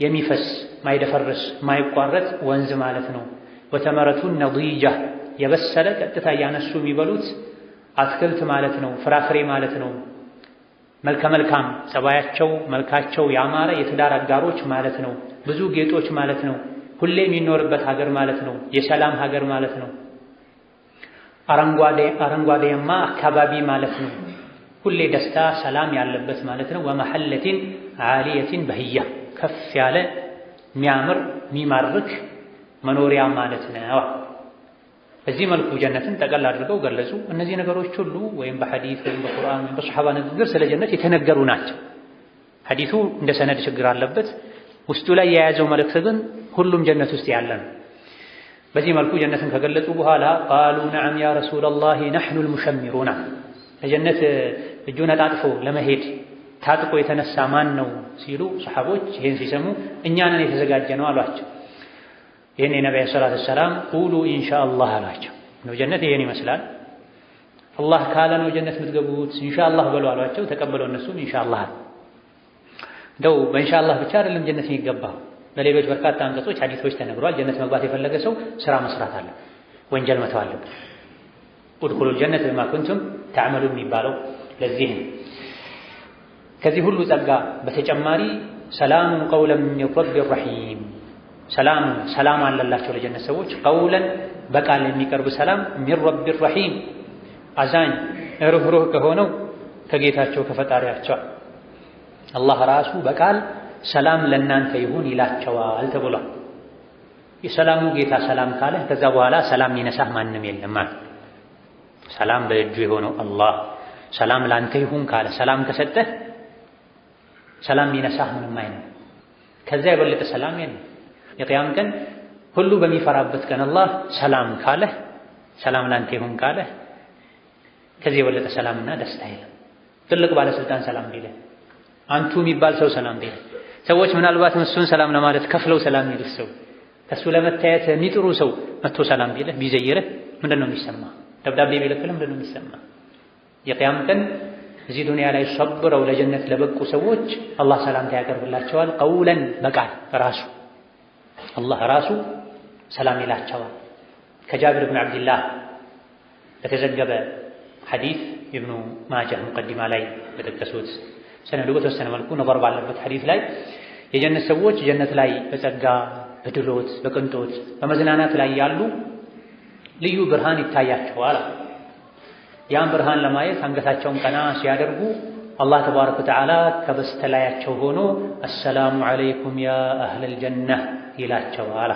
የሚፈስ ማይደፈርስ ማይቋረጥ ወንዝ ማለት ነው። ወተመረቱን ነዲጃ የበሰለ ቀጥታ እያነሱ የሚበሉት አትክልት ማለት ነው። ፍራፍሬ ማለት ነው። መልከ መልካም ጸባያቸው መልካቸው ያማረ የትዳር አጋሮች ማለት ነው። ብዙ ጌጦች ማለት ነው። ሁሌ የሚኖርበት ሀገር ማለት ነው። የሰላም ሀገር ማለት ነው። አረንጓዴማ አካባቢ ማለት ነው። ሁሌ ደስታ ሰላም ያለበት ማለት ነው። ወመሐለቲን ዓሊየቲን በህያ ከፍ ያለ የሚያምር የሚማርክ መኖሪያ ማለት ነው። በዚህ መልኩ ጀነትን ጠቀል አድርገው ገለጹ። እነዚህ ነገሮች ሁሉ ወይም በሐዲስ ወይም በቁርአን ወይም በሰሐባ ንግግር ስለ ጀነት የተነገሩ ናቸው። ሐዲሱ እንደ ሰነድ ችግር አለበት። ውስጡ ላይ የያዘው መልእክት ግን ሁሉም ጀነት ውስጥ ያለ ነው። በዚህ መልኩ ጀነትን ከገለጹ በኋላ ቃሉ ነዓም ያ ረሱለላህ ነሕኑ አልሙሸሚሩና ለጀነት እጁን አጣጥፎ ለመሄድ ታጥቆ የተነሳ ማን ነው ሲሉ ሰሐቦች ይሄን ሲሰሙ እኛ ነን የተዘጋጀ ነው አሏቸው። ይሄን የነብዩ ሰለላሁ ዐለይሂ ወሰለም ቁሉ ኢንሻአላህ አሏቸው። ነው ጀነት ይሄን ይመስላል፣ አላህ ካለ ነው ጀነት የምትገቡት ኢንሻአላህ በሉ አሏቸው። ተቀበለው እነሱም ኢንሻአላህ። እንደው በኢንሻአላህ ብቻ አይደለም ጀነት የሚገባው፣ በሌሎች በርካታ አንቀጾች ሐዲሶች ተነግሯል። ጀነት መግባት የፈለገ ሰው ስራ መስራት አለ፣ ወንጀል መተው አለበት። ኡድኹሉል ጀነተ ቢማ ኩንቱም ተዕመሉን የሚባለው ለዚህ ነው። ከዚህ ሁሉ ጸጋ በተጨማሪ ሰላሙን ቀውለን ሚን ረቢር ረሒም ሰላም አለላቸው ለጀነት ሰዎች። ቀውለን በቃል የሚቀርብ ሰላም፣ ሚን ረቢር ረሒም አዛኝ ርኅሩህ ከሆነው ከጌታቸው ከፈጣሪያቸው አላህ ራሱ በቃል ሰላም ለእናንተ ይሁን ይላቸዋል ተብሏል። የሰላሙ ጌታ ሰላም ካለ ከዛ በኋላ ሰላም ይነሳህ ማንም የለም ማለት። ሰላም በእጁ የሆነው አላህ ሰላም ላንተ ይሁን ካለ ሰላም ከሰጠህ ሰላም ይነሳህ ምንም አይነት ከዛ የበለጠ ሰላም የለም። የቂያም ቀን ሁሉ በሚፈራበት ቀን አላህ ሰላም ካለ ሰላም ላንተ ይሁን ካለ ከዚህ የበለጠ ሰላምና ደስታ የለም። ትልቅ ባለስልጣን ሰላም ቢልህ፣ አንቱ የሚባል ሰው ሰላም ቢልህ፣ ሰዎች ምናልባት እሱን ሰላም ለማለት ከፍለው ሰላም የሚልህ ሰው፣ ከሱ ለመታየት የሚጥሩ ሰው መጥቶ ሰላም ቢልህ ቢዘይርህ ምንድነው የሚሰማ? ደብዳቤ ቢልክልህ ምንድነው የሚሰማ? የቂያም ቀን እዚህ ዱንያ ላይ ሰብረው ለጀነት ለበቁ ሰዎች አላህ ሰላምታ ያቀርብላቸዋል። ቀውለን በቃል ራሱ አላህ ራሱ ሰላም ይላቸዋል። ከጃብር ብን ዓብድላህ በተዘገበ ሐዲስ ኢብኑ ማጃህ ሙቀዲማ ላይ በጠቀሱት ሰነዱ በተወሰነ መልኩ ነበር ባለበት ሐዲስ ላይ የጀነት ሰዎች ጀነት ላይ በጸጋ በድሎት በቅንጦት በመዝናናት ላይ ያሉ ልዩ ብርሃን ይታያቸዋል። ያን ብርሃን ለማየት አንገታቸውን ቀና ሲያደርጉ አላህ ተባረከ ወተዓላ ከበስተላያቸው ሆኖ አሰላሙ ዐለይኩም ያ አህለል ጀነህ ይላቸዋል።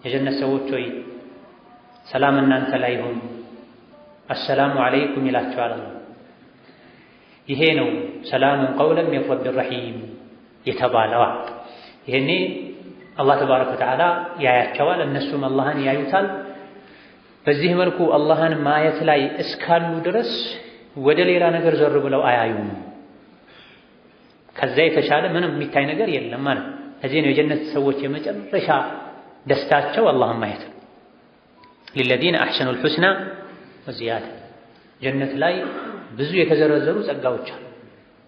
የጀነት ሰዎች ሆይ ሰላም እናንተ ላይ ይሁን፣ አሰላሙ ዐለይኩም ይላቸዋል። ይሄ ነው ሰላሙን ቀውለን ሚን ረቢር ረሒም የተባለዋ። ይሄኔ አላህ ተባረከ ወተዓላ ያያቸዋል፣ እነሱም አላህን ያዩታል። በዚህ መልኩ አላህን ማየት ላይ እስካሉ ድረስ ወደ ሌላ ነገር ዘር ብለው አያዩም። ከዛ የተሻለ ምንም የሚታይ ነገር የለም ማለት። እዚህ ነው የጀነት ሰዎች የመጨረሻ ደስታቸው አላህን ማየት ነው። ሊለዚነ አሕሰኑል ሑስና ወዚያዳ። ጀነት ላይ ብዙ የተዘረዘሩ ጸጋዎች አሉ።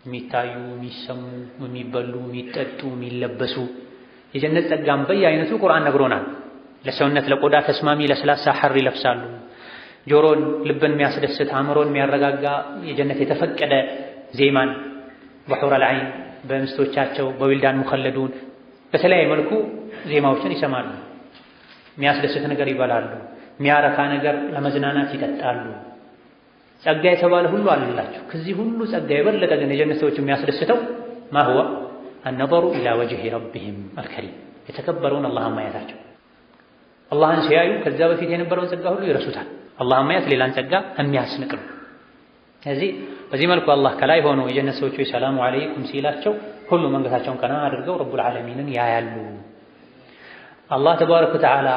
የሚታዩ፣ የሚሰሙ፣ የሚበሉ፣ የሚጠጡ፣ የሚለበሱ የጀነት ጸጋም በየአይነቱ ቁርአን ነግሮናል። ለሰውነት ለቆዳ ተስማሚ ለስላሳ ሐር ይለብሳሉ። ጆሮን ልብን የሚያስደስት አእምሮን የሚያረጋጋ የጀነት የተፈቀደ ዜማን በሑረል ዐይን በሚስቶቻቸው በዊልዳን ሙኸለዱን በተለያየ መልኩ ዜማዎችን ይሰማሉ። የሚያስደስት ነገር ይበላሉ። የሚያረካ ነገር ለመዝናናት ይጠጣሉ። ጸጋ የተባለ ሁሉ አለላቸው። ከዚህ ሁሉ ጸጋ የበለጠ ግን የጀነት ሰዎች የሚያስደስተው ማህዋ አነዘሩ ኢላ ወጅሂ ረቢሂም አልከሪም የተከበረውን አላህን ማየታቸው። አላህን ሲያዩ ከዛ በፊት የነበረውን ጸጋ ሁሉ ይረሱታል። አላህን ማየት ሌላን ጸጋ የሚያስንቅ ነው። ስለዚህ በዚህ መልኩ አላህ ከላይ ሆኖ የጀነት ሰዎች ሰላሙ ዐለይኩም ሲላቸው ሁሉም አንገታቸውን ቀና አድርገው ረቡል ዓለሚንን ያያሉ። አላህ ተባረከ ወተዓላ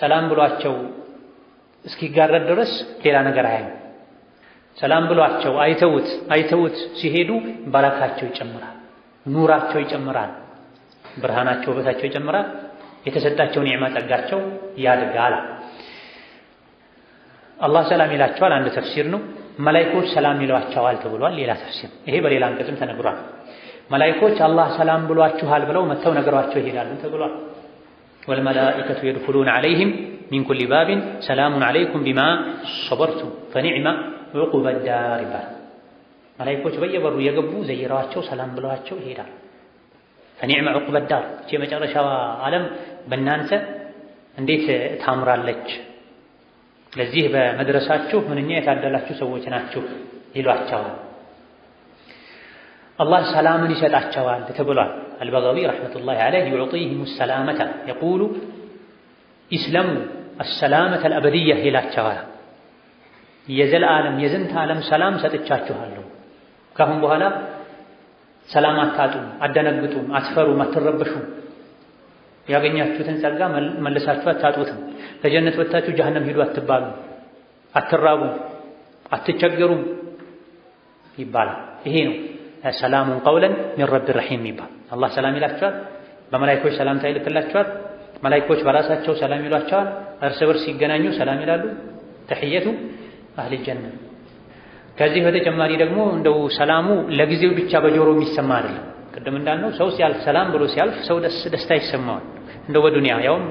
ሰላም ብሏቸው እስኪጋረድ ድረስ ሌላ ነገር አያዩ። ሰላም ብሏቸው አይተውት ሲሄዱ በረካቸው ይጨምራል፣ ኑራቸው ይጨምራል፣ ብርሃናቸው ውበታቸው ይጨምራል፣ የተሰጣቸው ኒዕማ ጸጋቸው ያድጋል። አላህ ሰላም ይላቸዋል አንድ ተፍሲር ነው። መላኢኮች ሰላም ይሏቸዋል ተብሏል ሌላ ተፍሲር። ይሄ በሌላ አንቀጽም ተነግሯል። መላኢኮች አላህ ሰላም ብሏችኋል ብለው መተው ነገሯቸው ይሄዳሉ ተብሏል። ወልመላኢከቱ የድኹሉነ ዐለይሂም ሚን ኩሊ ባቢን ሰላሙን ዐለይኩም ቢማ ሰበርቱም ፈኒዕመ ዑቁበ ዳር ይባላል። መላኢኮች በየበሩ የገቡ ዘይረዋቸው ሰላም ብለዋቸው ይሄዳል። ፈኒዕመ ዑቁበ ዳር የመጨረሻዋ ዓለም በእናንተ እንዴት ታምራለች፣ ለዚህ በመድረሳችሁ ምንኛ የታደላችሁ ሰዎች ናችሁ ይሏቸዋል። አላህ ሰላምን ይሰጣቸዋል ተብሏል። አልበጋዊ ረሕመቱላሂ ዐለይህ ዩዕጢሂሙ ሰላመተ የቁሉ ኢስለሙ አሰላመተ አልአበድየህ ይላቸዋል። የዘለዓለም የዝንተ ዓለም ሰላም ሰጥቻችኋለሁ። ካሁን በኋላ ሰላም አታጡም፣ አደነግጡም፣ አትፈሩም፣ አትረበሹም። ያገኛችሁትን ጸጋ መልሳችሁ አታጡትም። ከጀነት ወጥታችሁ ጀሃነም ሂዱ አትባሉ፣ አትራቡ፣ አትቸገሩ ይባላል። ይሄ ነው ሰላሙን ቀውለን ሚን ረቢ ረሒም ይባል። አላህ ሰላም ይላቸዋል፣ በመላኢኮች ሰላምታ ይልክላቸዋል፣ መላኢኮች በራሳቸው ሰላም ይሏቸዋል። እርስ በርስ ሲገናኙ ሰላም ይላሉ። ተሕየቱ አህሊ ጀነ። ከዚህ በተጨማሪ ደግሞ እንደው ሰላሙ ለጊዜው ብቻ በጆሮ የሚሰማ አይደለም። ቅድም እንዳልነው ሰው ሲያልፍ ሰላም ብሎ ሲያልፍ ሰው ደስታ ይሰማዋል። እንደው በዱንያ ያውም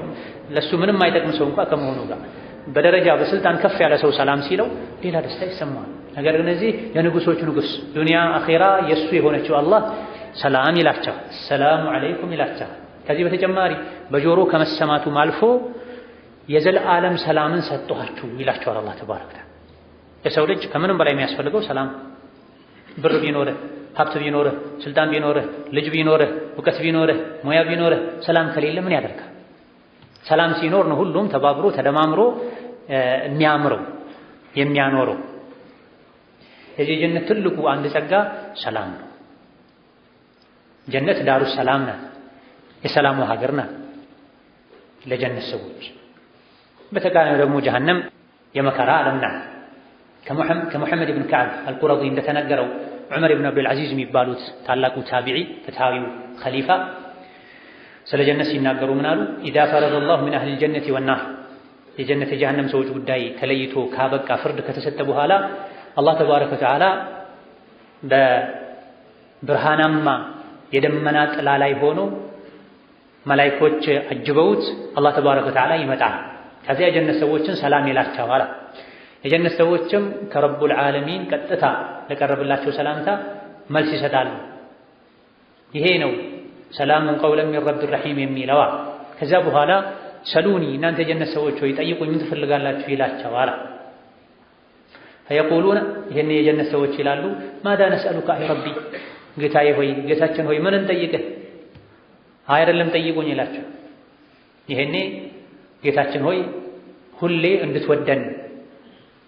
ለሱ ምንም አይጠቅም ሰው እንኳን ከመሆኑ ጋር በደረጃ በስልጣን ከፍ ያለ ሰው ሰላም ሲለው ሌላ ደስታ ይሰማዋል። ነገር ግን እዚህ የንጉሶች ንጉስ ዱንያ አኺራ የሱ የሆነችው አላህ ሰላም ይላቸዋል፣ ሰላሙ አለይኩም ይላቸዋል። ከዚህ በተጨማሪ በጆሮ ከመሰማቱም አልፎ የዘላለም ሰላምን ሰጥቷችሁ ይላቸዋል አላህ ተባረከ ወተዓላ። የሰው ልጅ ከምንም በላይ የሚያስፈልገው ሰላም። ብር ቢኖርህ፣ ሀብት ቢኖርህ፣ ስልጣን ቢኖርህ፣ ልጅ ቢኖርህ፣ እውቀት ቢኖርህ፣ ሙያ ቢኖርህ ሰላም ከሌለ ምን ያደርጋል? ሰላም ሲኖር ነው ሁሉም ተባብሮ ተደማምሮ የሚያምረው የሚያኖረው። የዚህ ጀነት ትልቁ አንድ ጸጋ ሰላም ነው። ጀነት ዳሩ ሰላም ናት፣ የሰላሙ ሀገር ናት ለጀነት ሰዎች። በተቃራኒው ደግሞ ጀሃነም የመከራ ዓለም ናት። ከሙሐመድ ብን ከዕብ አልቁረዚ እንደተነገረው ዑመር ብን አብዱልዓዚዝ የሚባሉት ታላቁ ታቢዒ ፍትሃዊው ኸሊፋ ስለ ጀነት ሲናገሩ ምን አሉ? ኢዛ ፈረደ ላሁ ሚን አህሊል ጀነቲ ወናር፣ የጀነት የጀሃነም ሰዎች ጉዳይ ተለይቶ ካበቃ ፍርድ ከተሰጠ በኋላ አላህ ተባረከ ወተዓላ በብርሃናማ የደመና ጥላ ላይ ሆኖ መላኢኮች አጅበውት አላህ ተባረከ ወተዓላ ይመጣል። ከዚያ የጀነት ሰዎችን ሰላም ይላቸዋል። የጀነት ሰዎችም ከረቡል ዓለሚን ቀጥታ ለቀረበላቸው ሰላምታ መልስ ይሰጣሉ። ይሄ ነው ሰላሙን ቀውለን ሚን ረቢ ረሒም የሚለዋ። ከዚያ በኋላ ሰሉኒ እናንተ የጀነት ሰዎች ሆይ ጠይቁኝ ምን ትፈልጋላችሁ ይላቸዋል። ፈየቁሉነ ይሄን የጀነት ሰዎች ይላሉ ማዳ ነስአሉካ አይ ረቢ፣ ጌታዬ ሆይ ጌታችን ሆይ ምን እንጠይቅህ? አይደለም ጠይቁኝ ይላቸው። ይሄኔ ጌታችን ሆይ ሁሌ እንድትወደን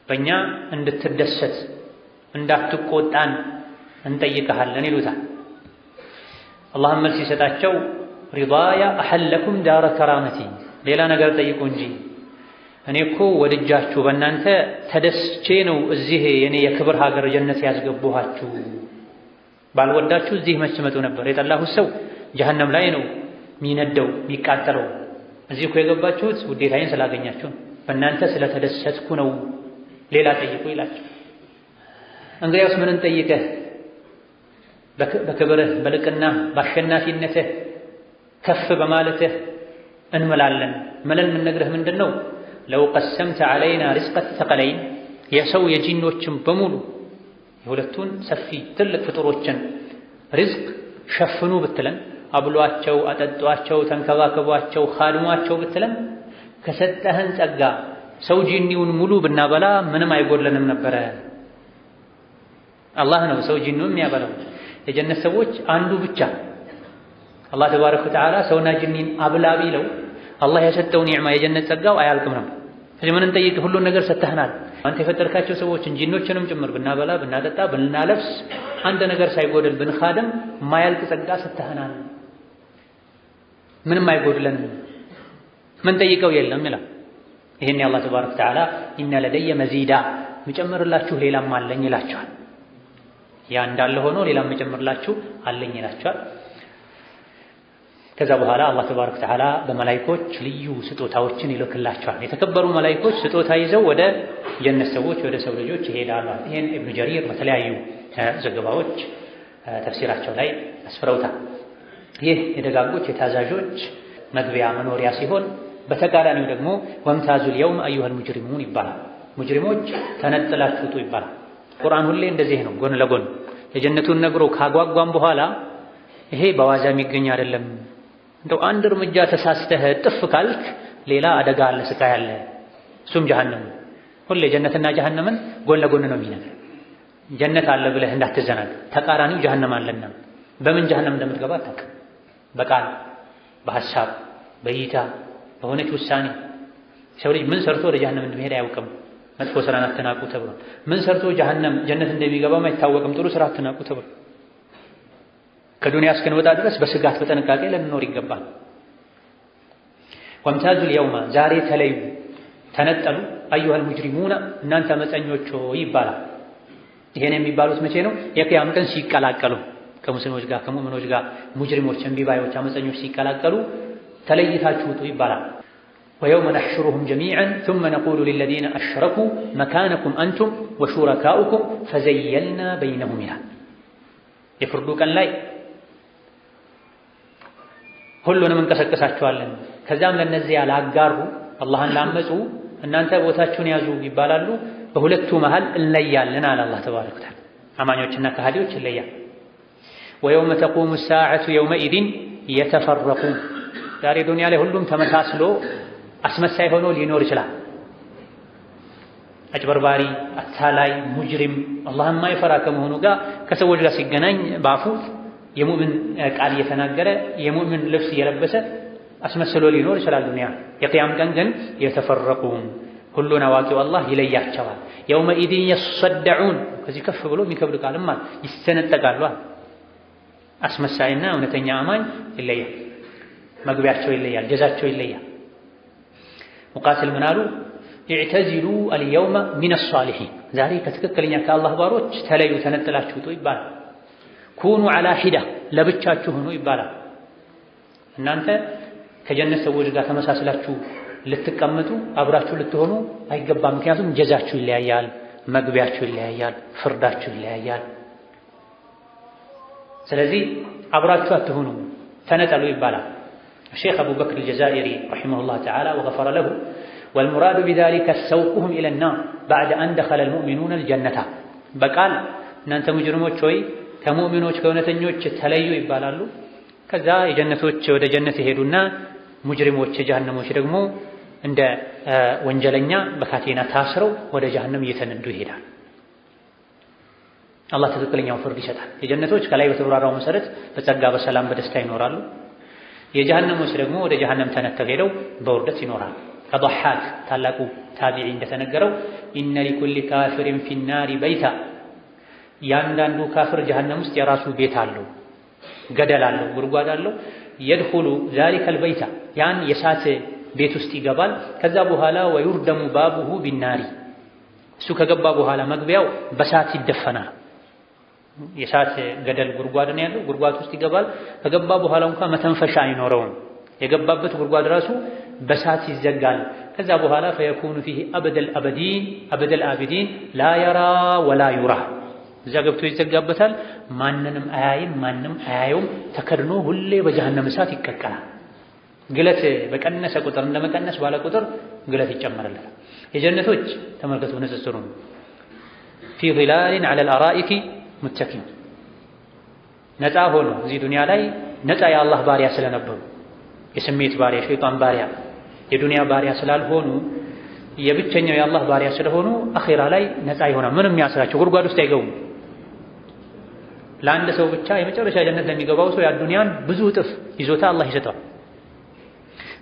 በእኛ እንድትደሰት እንዳትቆጣን እንጠይቀሃለን ይሉታል። አላህም መልስ ሲሰጣቸው ሪዳያ አሐለኩም ዳረ ከራመቲ፣ ሌላ ነገር ጠይቁ እንጂ እኔ እኮ ወድጃችሁ በእናንተ ተደስቼ ነው እዚህ የኔ የክብር ሀገር ጀነት ያስገቡኋችሁ። ባልወዳችሁ እዚህ መች መጡ ነበር? የጠላሁት ሰው ጀሀነም ላይ ነው የሚነደው የሚቃጠለው። እዚህ እኮ የገባችሁት ውዴታዬን ስላገኛችሁ በእናንተ ስለተደሰትኩ ነው። ሌላ ጠይቁ ይላቸው። እንግዲያውስ ምንን ጠይቀህ? በክብርህ በልቅና በአሸናፊነትህ ከፍ በማለትህ እንምላለን። ምለን የምንነግርህ ምንድን ነው? ለው ቀሰምተ ዐለይና ሪዝቀ ተቀለይን፣ የሰው የጂኖችን በሙሉ የሁለቱን ሰፊ ትልቅ ፍጡሮችን ሪዝቅ ሸፍኑ ብትለን፣ አብሏቸው፣ አጠጧቸው፣ ተንከባከቧቸው፣ ኻድሟቸው ብትለን ከሰጠህን ጸጋ ሰው ጂኒውን ሙሉ ብናበላ ምንም አይጎድለንም ነበረ። አላህ ነው ሰው ጂኒውን የሚያበላው። የጀነት ሰዎች አንዱ ብቻ አላህ ተባረከ ወተዓላ ሰውና ጂኒን አብላ ቢለው አላህ የሰጠው ኒዕማ የጀነት ጸጋው አያልቅም ነው። ስለዚህ ምን እንጠይቅ? ሁሉን ነገር ሰጥተህናል። አንተ የፈጠርካቸው ሰዎችን ጂኖችንም ጭምር ብናበላ፣ ብናጠጣ፣ ብናለብስ አንድ ነገር ሳይጎድል ብንኻደም ማያልቅ ጸጋ ሰጥተህናል። ምንም አይጎድለንም። ምን ጠይቀው የለም ይላል። ይሄን የአላህ ተባረከ ወተዓላ ኢነ ለደየ መዚዳ ምጨምርላችሁ ሌላም አለኝ ይላቸዋል። ያ እንዳለ ሆኖ ሌላም ምጨምርላችሁ አለኝ ይላቸዋል። ከዛ በኋላ አላህ ተባረከ ወተዓላ በመላኢኮች ልዩ ስጦታዎችን ይልክላቸዋል። የተከበሩ መላኢኮች ስጦታ ይዘው ወደ ጀነት ሰዎች ወደ ሰው ልጆች ይሄዳሉ። ይሄን ኢብኑ ጀሪር በተለያዩ ዘገባዎች ተፍሲራቸው ላይ አስፍረውታል። ይህ የደጋጎች የታዛዦች መግቢያ መኖሪያ ሲሆን በተቃራኒው ደግሞ ወምታዙል የውም አዩሀል ሙጅሪሙን ይባላል። ሙጅሪሞች ተነጥላችሁ ውጡ ይባላል። ቁርአን ሁሌ እንደዚህ ነው፣ ጎን ለጎን የጀነቱን ነግሮ ካጓጓም በኋላ ይሄ በዋዛ የሚገኝ አይደለም። እንደው አንድ እርምጃ ተሳስተህ ጥፍ ካልክ ሌላ አደጋ አለ፣ ስቃይ አለ። እሱም ጀሀነም። ሁሌ ጀነትና ጀሀነምን ጎን ለጎን ነው የሚነግር። ጀነት አለ ብለህ እንዳትዘናግ፣ ተቃራኒው ጀሀነም አለና በምን ጀሀነም እንደምትገባ አታውቅም። በቃል በሐሳብ በእይታ በሆነች ውሳኔ ሰው ልጅ ምን ሰርቶ ወደ ጀሀነም እንደሚሄድ አያውቅም። መጥፎ ስራን አትናቁ ተብሏል። ምን ሰርቶ ጀሀነም ጀነት እንደሚገባም አይታወቅም። ጥሩ ስራ አትናቁ ተብሏል። ከዱንያ እስክንወጣ ድረስ በስጋት በጥንቃቄ ልንኖር ይገባል። ወምታዙል የውማ ዛሬ ተለዩ ተነጠሉ አዩሃል ሙጅሪሙና እናንተ አመፀኞች ሆይ ይባላል። ይሄን የሚባሉት መቼ ነው? የቂያም ቀን ሲቀላቀሉ ከሙስሊሞች ጋር ከሙእሚኖች ጋር ሙጅሪሞች እምቢባዮች አመፀኞች ሲቀላቀሉ ተለይታችሁ ውጡ ይባላል። ወየውመ ነሕሹሩሁም ጀሚዐን ثم نقول للذين أشركوا مكانكم أنتم وشركاؤكم فزيلنا بينهم ይላል። የፍርዱ ቀን ላይ ሁሉንም እንቀሰቅሳቸዋለን። ከዛም ለነዚያ ላጋሩ አላህን ላመፁ እናንተ ቦታችሁን ያዙ ይባላሉ። በሁለቱ መሃል እንለያለን አለ አላህ ተባረከ ወተዓላ። አማኞችና ከሃዲዎች ይለያል። ወየውመ ተቁሙ الساعة يومئذ يتفرقون ዛሬ ዱንያ ላይ ሁሉም ተመሳስሎ አስመሳይ ሆኖ ሊኖር ይችላል። አጭበርባሪ፣ አታላይ፣ ሙጅሪም አላህን ማይፈራ ከመሆኑ ጋር ከሰዎች ጋር ሲገናኝ በአፉ የሙእምን ቃል እየተናገረ የሙእምን ልብስ እየለበሰ አስመስሎ ሊኖር ይችላል ዱንያ። የቂያም ቀን ግን የተፈረቁን ሁሉን አዋቂው አላህ ይለያቸዋል። የውመኢዝ የሰደዑን ከዚህ ከፍ ብሎ የሚከብድ ቃልም አለ። ይሰነጠቃሉ። አስመሳይና እውነተኛ አማኝ ይለያል። መግቢያቸው ይለያል፣ ጀዛቸው ይለያል። ሙቃትል ምን አሉ? ኢዕተዚሉ አልየውመ ሚነ ሷሊሒን ዛሬ ከትክክለኛ ከአላህ ባሮች ተለዩ ተነጥላችሁ ውጡ ይባላል። ኩኑ ዐላ ሒዳ ለብቻችሁ ሁኑ ይባላል። እናንተ ከጀነት ሰዎች ጋር ተመሳስላችሁ ልትቀመጡ አብራችሁ ልትሆኑ አይገባም። ምክንያቱም ጀዛችሁ ይለያያል፣ መግቢያችሁ ይለያያል፣ ፍርዳችሁ ይለያያል። ስለዚህ አብራችሁ አትሆኑ ተነጠሉ ይባላል። الشيخ أبو بكر الجزائري رحمه الله تعالى وغفر له والمراد بذلك سوقهم إلى النار بعد أن دخل المؤمنون الجنة بقال እናንተ ሙጅሪሞች ሆይ ከሙእሚኖች ከእውነተኞች ተለዩ ይባላሉ። ከዛ የጀነቶች ወደ ጀነት ይሄዱና ሙጅሪሞች የጀሃነሞች ደግሞ እንደ ወንጀለኛ በካቴና ታስረው ወደ ጀሃነም እየተነዱ ይሄዳል። አላህ ትክክለኛውን ፍርድ ይሰጣል። የጀነቶች ከላይ በተብራራው መሰረት በጸጋ በሰላም በደስታ ይኖራሉ። የጀሃነሞች ደግሞ ወደ ጀሃነም ተነተው ሄደው በውርደት ይኖራሉ። ከضحاك ታላቁ ታቢዒ እንደተነገረው ኢነ ሊኩሊ ካፊሪን ፊናሪ በይታ ያንዳንዱ ካፍር ጀሃነም ውስጥ የራሱ ቤት አለው፣ ገደል አለው፣ ጉድጓድ አለው። የድኹሉ ዛሊከ አልበይታ ያን የሳት ቤት ውስጥ ይገባል። ከዛ በኋላ ወዩርደሙ ባቡሁ ቢናሪ እሱ ከገባ በኋላ መግቢያው በሳት ይደፈናል። የሳት ገደል ጉድጓድ ነው ያለው፣ ጉድጓድ ውስጥ ይገባል። ከገባ በኋላ እንኳን መተንፈሻ አይኖረውም። የገባበት ጉድጓድ ራሱ በሳት ይዘጋል። ከዛ በኋላ ፈየኩኑ ፊህ አበደል አበዲን አበደል አቢዲን ላ የራ ወላ ዩራ እዛ ገብቶ ይዘጋበታል። ማንንም አያይም፣ ማንም አያየውም። ተከድኖ ሁሌ በጀሃነም እሳት ይቀቀላል። ግለት በቀነሰ ቁጥር እንደመቀነስ ባለ ቁጥር ግለት ይጨመርለታል። የጀነቶች ተመልከቱ ንጽጽሩ ፊ ዚላሊን ዐለል አራኢኪ ሙተኪን ነፃ ሆኖ እዚህ ዱንያ ላይ ነፃ የአላህ ባሪያ ስለነበሩ የስሜት ባሪያ ሸይጣን ባሪያ የዱንያ ባሪያ ስላልሆኑ የብቸኛው የአላህ ባሪያ ስለሆኑ አኺራ ላይ ነፃ ይሆናል። ምንም ያስራቸው ጉድጓድ ውስጥ አይገቡም። ለአንድ ሰው ብቻ የመጨረሻ ጀነት ለሚገባው ሰው የዱንያን ብዙ እጥፍ ይዞታ አላህ ይሰጠዋል።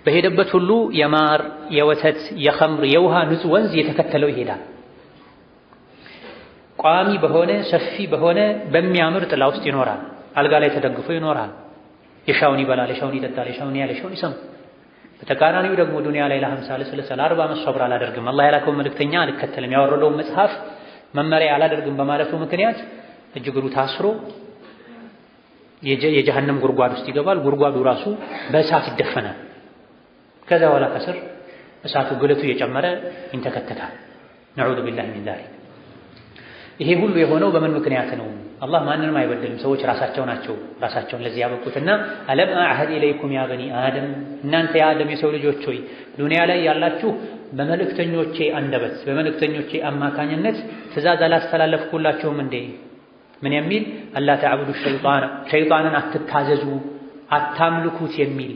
በሄደበት ሁሉ የማር የወተት የኸምር የውሃ ንጹህ ወንዝ እየተከተለው ይሄዳል። ቋሚ በሆነ ሰፊ በሆነ በሚያምር ጥላ ውስጥ ይኖራል። አልጋ ላይ ተደግፎ ይኖራል። የሻውን ይበላል፣ የሻውን ይጠጣል፣ የሻውን ያለ የሻውን ይሰማል። በተቃራኒው ደግሞ ዱንያ ላይ ለ50 ለ30 ለ40 ዓመት ሶብር አላደርግም፣ አላህ ያላከውን መልእክተኛ አልከተልም፣ ያወረደውን መጽሐፍ መመሪያ አላደርግም በማለቱ ምክንያት እጅግሩ ታስሮ የጀሃነም ጉድጓድ ውስጥ ይገባል። ጉድጓዱ ራሱ በእሳት ይደፈናል። ከዛ በኋላ ከስር እሳቱ ግለቱ እየጨመረ ይንተከተካል። ነዑዙ ቢላሂ ሚን ዛሊክ። ይሄ ሁሉ የሆነው በምን ምክንያት ነው? አላህ ማንንም አይበድልም። ሰዎች ራሳቸው ናቸው ራሳቸውን ለዚህ ያበቁትና አለም አዕሀድ ኢለይኩም ያ በኒ አደም እናንተ የአደም የሰው ልጆች ሆይ ዱንያ ላይ ያላችሁ በመልእክተኞቼ አንደበት በመልእክተኞቼ አማካኝነት ትእዛዝ አላስተላለፍኩላችሁም እንዴ? ምን የሚል አላ ተዕቡዱ ሸይጣንን አትታዘዙ አታምልኩት የሚል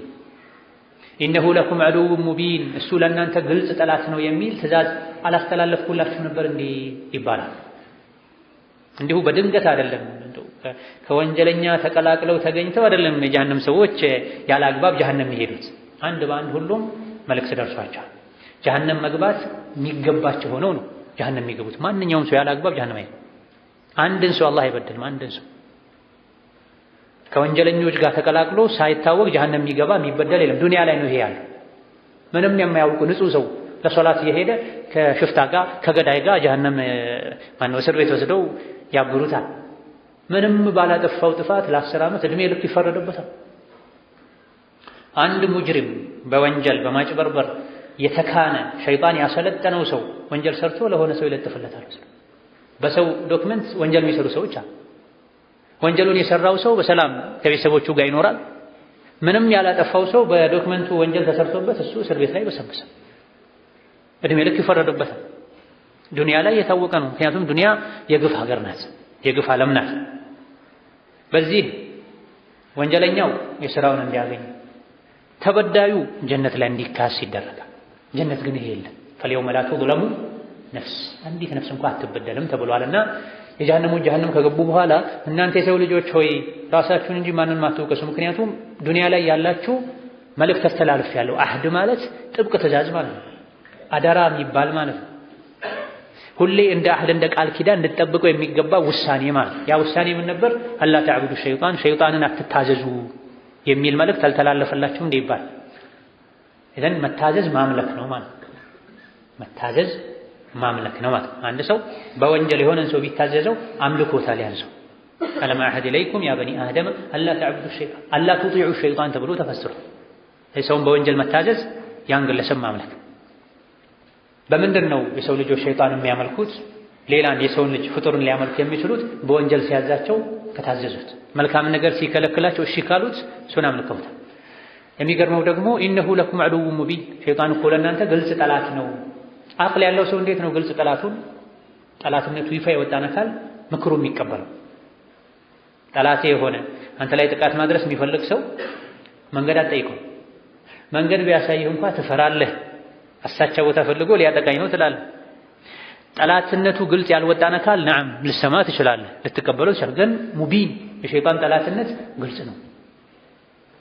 ኢነሁ ለኩም ዐዱውን ሙቢን እሱ ለእናንተ ግልጽ ጠላት ነው የሚል ትእዛዝ አላስተላለፍኩላችሁ ነበር እንዴ ይባላል። እንዲሁ በድንገት አይደለም፣ ከወንጀለኛ ተቀላቅለው ተገኝተው አይደለም የጀሃነም ሰዎች ያለ አግባብ ጀሃነም የሚሄዱት። አንድ በአንድ ሁሉም መልእክት ደርሷቸዋል። ጀሃነም መግባት የሚገባቸው ሆነው ነው ጀሃነም የሚገቡት። ማንኛውም ሰው ያለ አግባብ ጀሃነም አይገባም። አንድን ሰው አላህ አይበድልም። አንድን ሰው ከወንጀለኞች ጋር ተቀላቅሎ ሳይታወቅ ጀሃነም የሚገባ የሚበደል የለም። ዱንያ ላይ ነው ይሄ ያለው። ምንም የማያውቁ ንጹህ ሰው ለሶላት እየሄደ ከሽፍታ ጋር ከገዳይ ጋር ጀሃነም እስር ቤት ወስደው ያብሩታል። ምንም ባላጠፋው ጥፋት ለ10 ዓመት እድሜ ልክ ይፈረድበታል። አንድ ሙጅሪም በወንጀል በማጭበርበር የተካነ ሸይጣን ያሰለጠነው ሰው ወንጀል ሰርቶ ለሆነ ሰው ይለጥፍለታል። በሰው ዶክመንት ወንጀል የሚሰሩ ሰዎች አሉ። ወንጀሉን የሰራው ሰው በሰላም ከቤተሰቦቹ ጋር ይኖራል። ምንም ያላጠፋው ሰው በዶክመንቱ ወንጀል ተሰርቶበት እሱ እስር ቤት ላይ በሰበሰ እድሜ ልክ ይፈረድበታል። ዱንያ ላይ የታወቀ ነው። ምክንያቱም ዱንያ የግፍ ሀገር ናት፣ የግፍ ዓለም ናት። በዚህ ወንጀለኛው የሥራውን እንዲያገኝ ተበዳዩ ጀነት ላይ እንዲካስ ይደረጋል። ጀነት ግን ይሄ የለም። ፈልየውመ ላ ቱዝለሙ ነፍስ አንዲት ነፍስ እንኳን አትበደልም ተብሏልና ጀሃነም ከገቡ በኋላ እናንተ የሰው ልጆች ሆይ ራሳችሁን እንጂ ማንንም አትወቀሱ። ምክንያቱም ዱንያ ላይ ያላችሁ መልእክት ተስተላልፌያለሁ። አህድ ማለት ጥብቅ ትእዛዝ ማለት ነው። አደራ የሚባል ማለት ነው። ሁሌ እንደ አህድ እንደ ቃል ኪዳን እንድትጠብቀው የሚገባ ውሳኔ ማለት ነው። ያ ውሳኔ ምን ነበር? አላ ተዕቡዱ ሸይጣንን አትታዘዙ የሚል መልእክት አልተላለፈላችሁም እንደ ይባል። ኢዘን መታዘዝ ማምለክ ነው ማለት ነው። መታዘዝ ማምለክ ነው ማለት ነው። አንድ ሰው በወንጀል የሆነን ሰው ቢታዘዘው አምልኮታል ያን ሰው። አለም አህድ ኢለይኩም ያ በኒ አደም አላ ተዕቡዱ ሸይጣን አላ ቱጢዑ ሸይጣን ተብሎ ተፈስሯል። ሰውን በወንጀል መታዘዝ ያን ግለሰብ ማምለክ። በምንድን ነው የሰው ልጆች ሸይጣን የሚያመልኩት? ሌላን የሰውን ልጅ ፍጡርን ሊያመልኩ የሚችሉት በወንጀል ሲያዛቸው ከታዘዙት፣ መልካም ነገር ሲከለክላቸው እሺ ካሉት እሱን አምልከውታል። የሚገርመው ደግሞ ኢነሁ ለኩም ዐዱውውን ሙቢን ሸይጣን እኮ ለእናንተ ግልጽ ጠላት ነው። አቅል ያለው ሰው እንዴት ነው ግልጽ ጠላትነቱ ይፋ የወጣን አካል ምክሩ የሚቀበለው? ጠላቴ የሆነ አንተ ላይ ጥቃት ማድረስ የሚፈልግ ሰው መንገድ አትጠይቀው። መንገድ ቢያሳይህ እንኳን ትፈራለህ። አሳቻ ቦታ ፈልጎ ሊያጠቃኝ ነው ትላለህ። ጠላትነቱ ግልጽ ያልወጣን አካል ነዓም ልሰማ ትችላለህ፣ ልትቀበለው ትችላለህ። ግን ሙቢን የሸይጣን ጠላትነት ግልጽ ነው።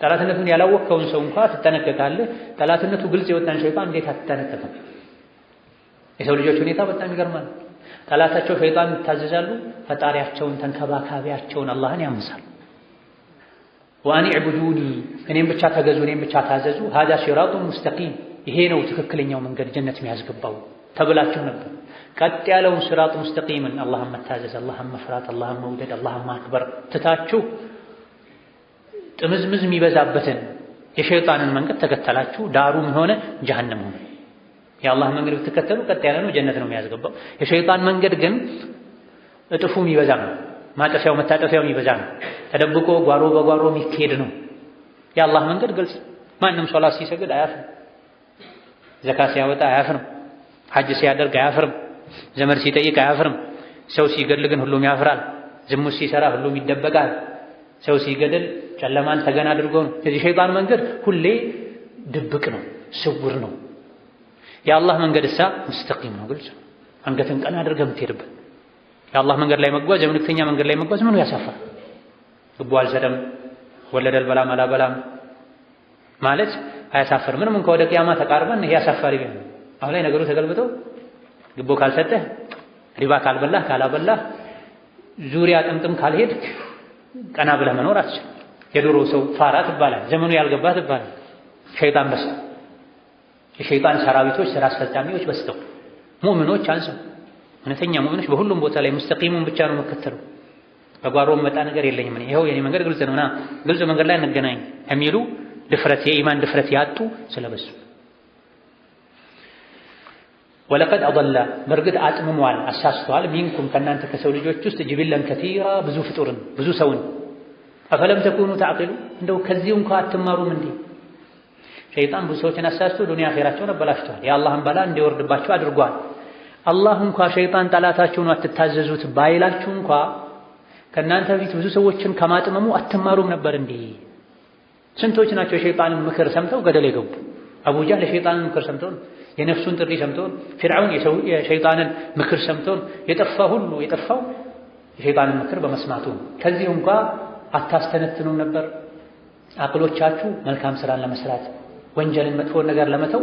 ጠላትነቱን ያላወቅከውን ሰው እንኳን ትጠነቀቃለህ። ጠላትነቱ ግልጽ የወጣን ሸይጣን እንዴት አትጠነቀቅም? የሰው ልጆች ሁኔታ በጣም ይገርማል። ጠላታቸው ሸይጣን ይታዘዛሉ፣ ፈጣሪያቸውን ተንከባካቢያቸውን አላህን ያምሳሉ። ወአን ዕቡዱኒ እኔም ብቻ ተገዙ፣ እኔም ብቻ ታዘዙ። ሃዛ ሲራጡን ሙስተቂም ይሄ ነው ትክክለኛው መንገድ ጀነት የሚያስገባው ተብላችሁ ነበር። ቀጥ ያለውን ሲራጥ ሙስተቂምን አላህን መታዘዝ፣ አላህን መፍራት፣ አላህን መውደድ፣ አላህን ማክበር ትታችሁ ጥምዝምዝ የሚበዛበትን የሸይጣንን መንገድ ተከተላችሁ ዳሩም ሆነ ጀሃነም ሆነ። የአላህ መንገድ ብትከተሉ ቀጥ ያለ ነው፣ ጀነት ነው የሚያስገባው። የሸይጣን መንገድ ግን እጥፉ የሚበዛ ነው፣ ማጠፊያው መታጠፊያው የሚበዛ ነው። ተደብቆ ጓሮ በጓሮ የሚካሄድ ነው። የአላህ መንገድ ግልጽ። ማንም ሶላት ሲሰግድ አያፍርም፣ ዘካ ሲያወጣ አያፍርም፣ ሐጅ ሲያደርግ አያፍርም፣ ዘመድ ሲጠይቅ አያፍርም። ሰው ሲገድል ግን ሁሉም ያፍራል። ዝሙት ሲሰራ ሁሉም ይደበቃል። ሰው ሲገድል ጨለማን ተገን አድርጎ ነው። የዚህ ሸይጣን መንገድ ሁሌ ድብቅ ነው፣ ስውር ነው። የአላህ መንገድ እሳ ሙስተቂም ነው፣ ግልጽ ነው። አንገትን ቀና አድርገህ የምትሄድበት የአላህ መንገድ ላይ መጓዝ፣ የመልእክተኛ መንገድ ላይ መጓዝ ምኑ ያሳፋል? ግቡ አልሰጠም ወለደ አልበላም አላበላም ማለት አያሳፍርም። ምንም እንኳ ወደ ቂያማ ተቃርበን ይሄ አሳፋሪ ቢሆን አሁን ላይ ነገሩ ተገልብጦ ግቦ ካልሰጠህ፣ ሪባ ካልበላህ ካላበላህ፣ ዙሪያ ጥምጥም ካልሄድክ ቀና ብለህ መኖር አትችልም። የድሮ ሰው ፋራ ትባላል፣ ዘመኑ ያልገባህ ትባላል። ሸይጣን በዝተው የሸይጣን ሰራዊቶች ስራ አስፈጻሚዎች በዝተው ሙእሚኖች አንሰው። እውነተኛ ሙእሚኖች በሁሉም ቦታ ላይ ሙስተቂሙን ብቻ ነው መከተለው። በጓሮ መጣ ነገር የለኝም እኔ ይኸው የኔ መንገድ ግልጽ ነውና ግልጽ መንገድ ላይ እንገናኝ የሚሉ ድፍረት የኢማን ድፍረት ያጡ ስለበዙ ወለቀድ አضل በርግጥ አጥምሟል አሳስተዋል ሚንኩም ከእናንተ ከሰው ልጆች ውስጥ ጅብለን ከቲራ ብዙ ፍጡርን ብዙ ሰውን አፈለም ተኩኑ ተዕቂሉ እንደው ከዚህ እንኳን አትማሩም እንዴ? ሸይጣን ብዙ ሰዎችን አሳስቶ ዱንያ አኺራቸውን አበላሽቷል። የአላህን በላ እንዲወርድባቸው አድርጓል። አላህ እንኳን ሸይጣን ጠላታችሁን አትታዘዙት ባይላችሁ እንኳን ከእናንተ በፊት ብዙ ሰዎችን ከማጥመሙ አትማሩም ነበር እንዴ? ስንቶች ናቸው የሸይጣንን ምክር ሰምተው ገደል የገቡ? አቡ ጀህል የሸይጣንን ምክር ሰምተው የነፍሱን ጥሪ ሰምተው፣ ፊርዓውን የሸይጣንን ምክር ሰምተው የጠፋ ሁሉ የጠፋው የሸይጣንን ምክር በመስማቱ። ከዚህ እንኳን አታስተነትኑም ነበር? አቅሎቻችሁ መልካም ስራን ለመስራት ወንጀልን መጥፎን ነገር ለመተው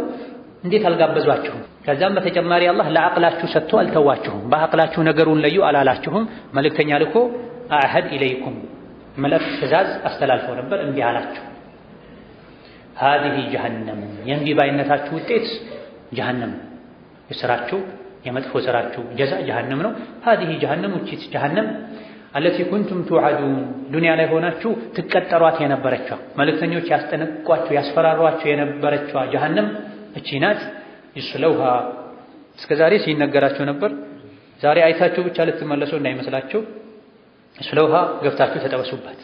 እንዴት አልጋበዟችሁም? ከዛም በተጨማሪ አላህ ለአቅላችሁ ሰጥቶ አልተዋችሁም። በአቅላችሁ ነገሩን ለዩ አላላችሁም። መልእክተኛ ልኮ አህድ ኢለይኩም መልእክት ትእዛዝ አስተላልፈው ነበር፣ እምቢ አላችሁ። هذه جهنم ينبي باينታችሁ ውጤት جهنم የሥራችሁ የመጥፎ ሥራችሁ ጀዛ جهنم ነው هذه جهنم ውጪት جهنم التي كنتم توعدون ዱንያ ላይ ሆናችሁ ትቀጠሯት የነበረችው መልእክተኞች ያስጠነቅቋችሁ ያስፈራሯችሁ የነበረችው جهنم እቺ ናት ይስለውሃ እስከዛሬ ሲነገራችሁ ነበር ዛሬ አይታችሁ ብቻ ልትመለሱ እንዳይመስላችሁ ይስለውሃ ገብታችሁ ተጠበሱባት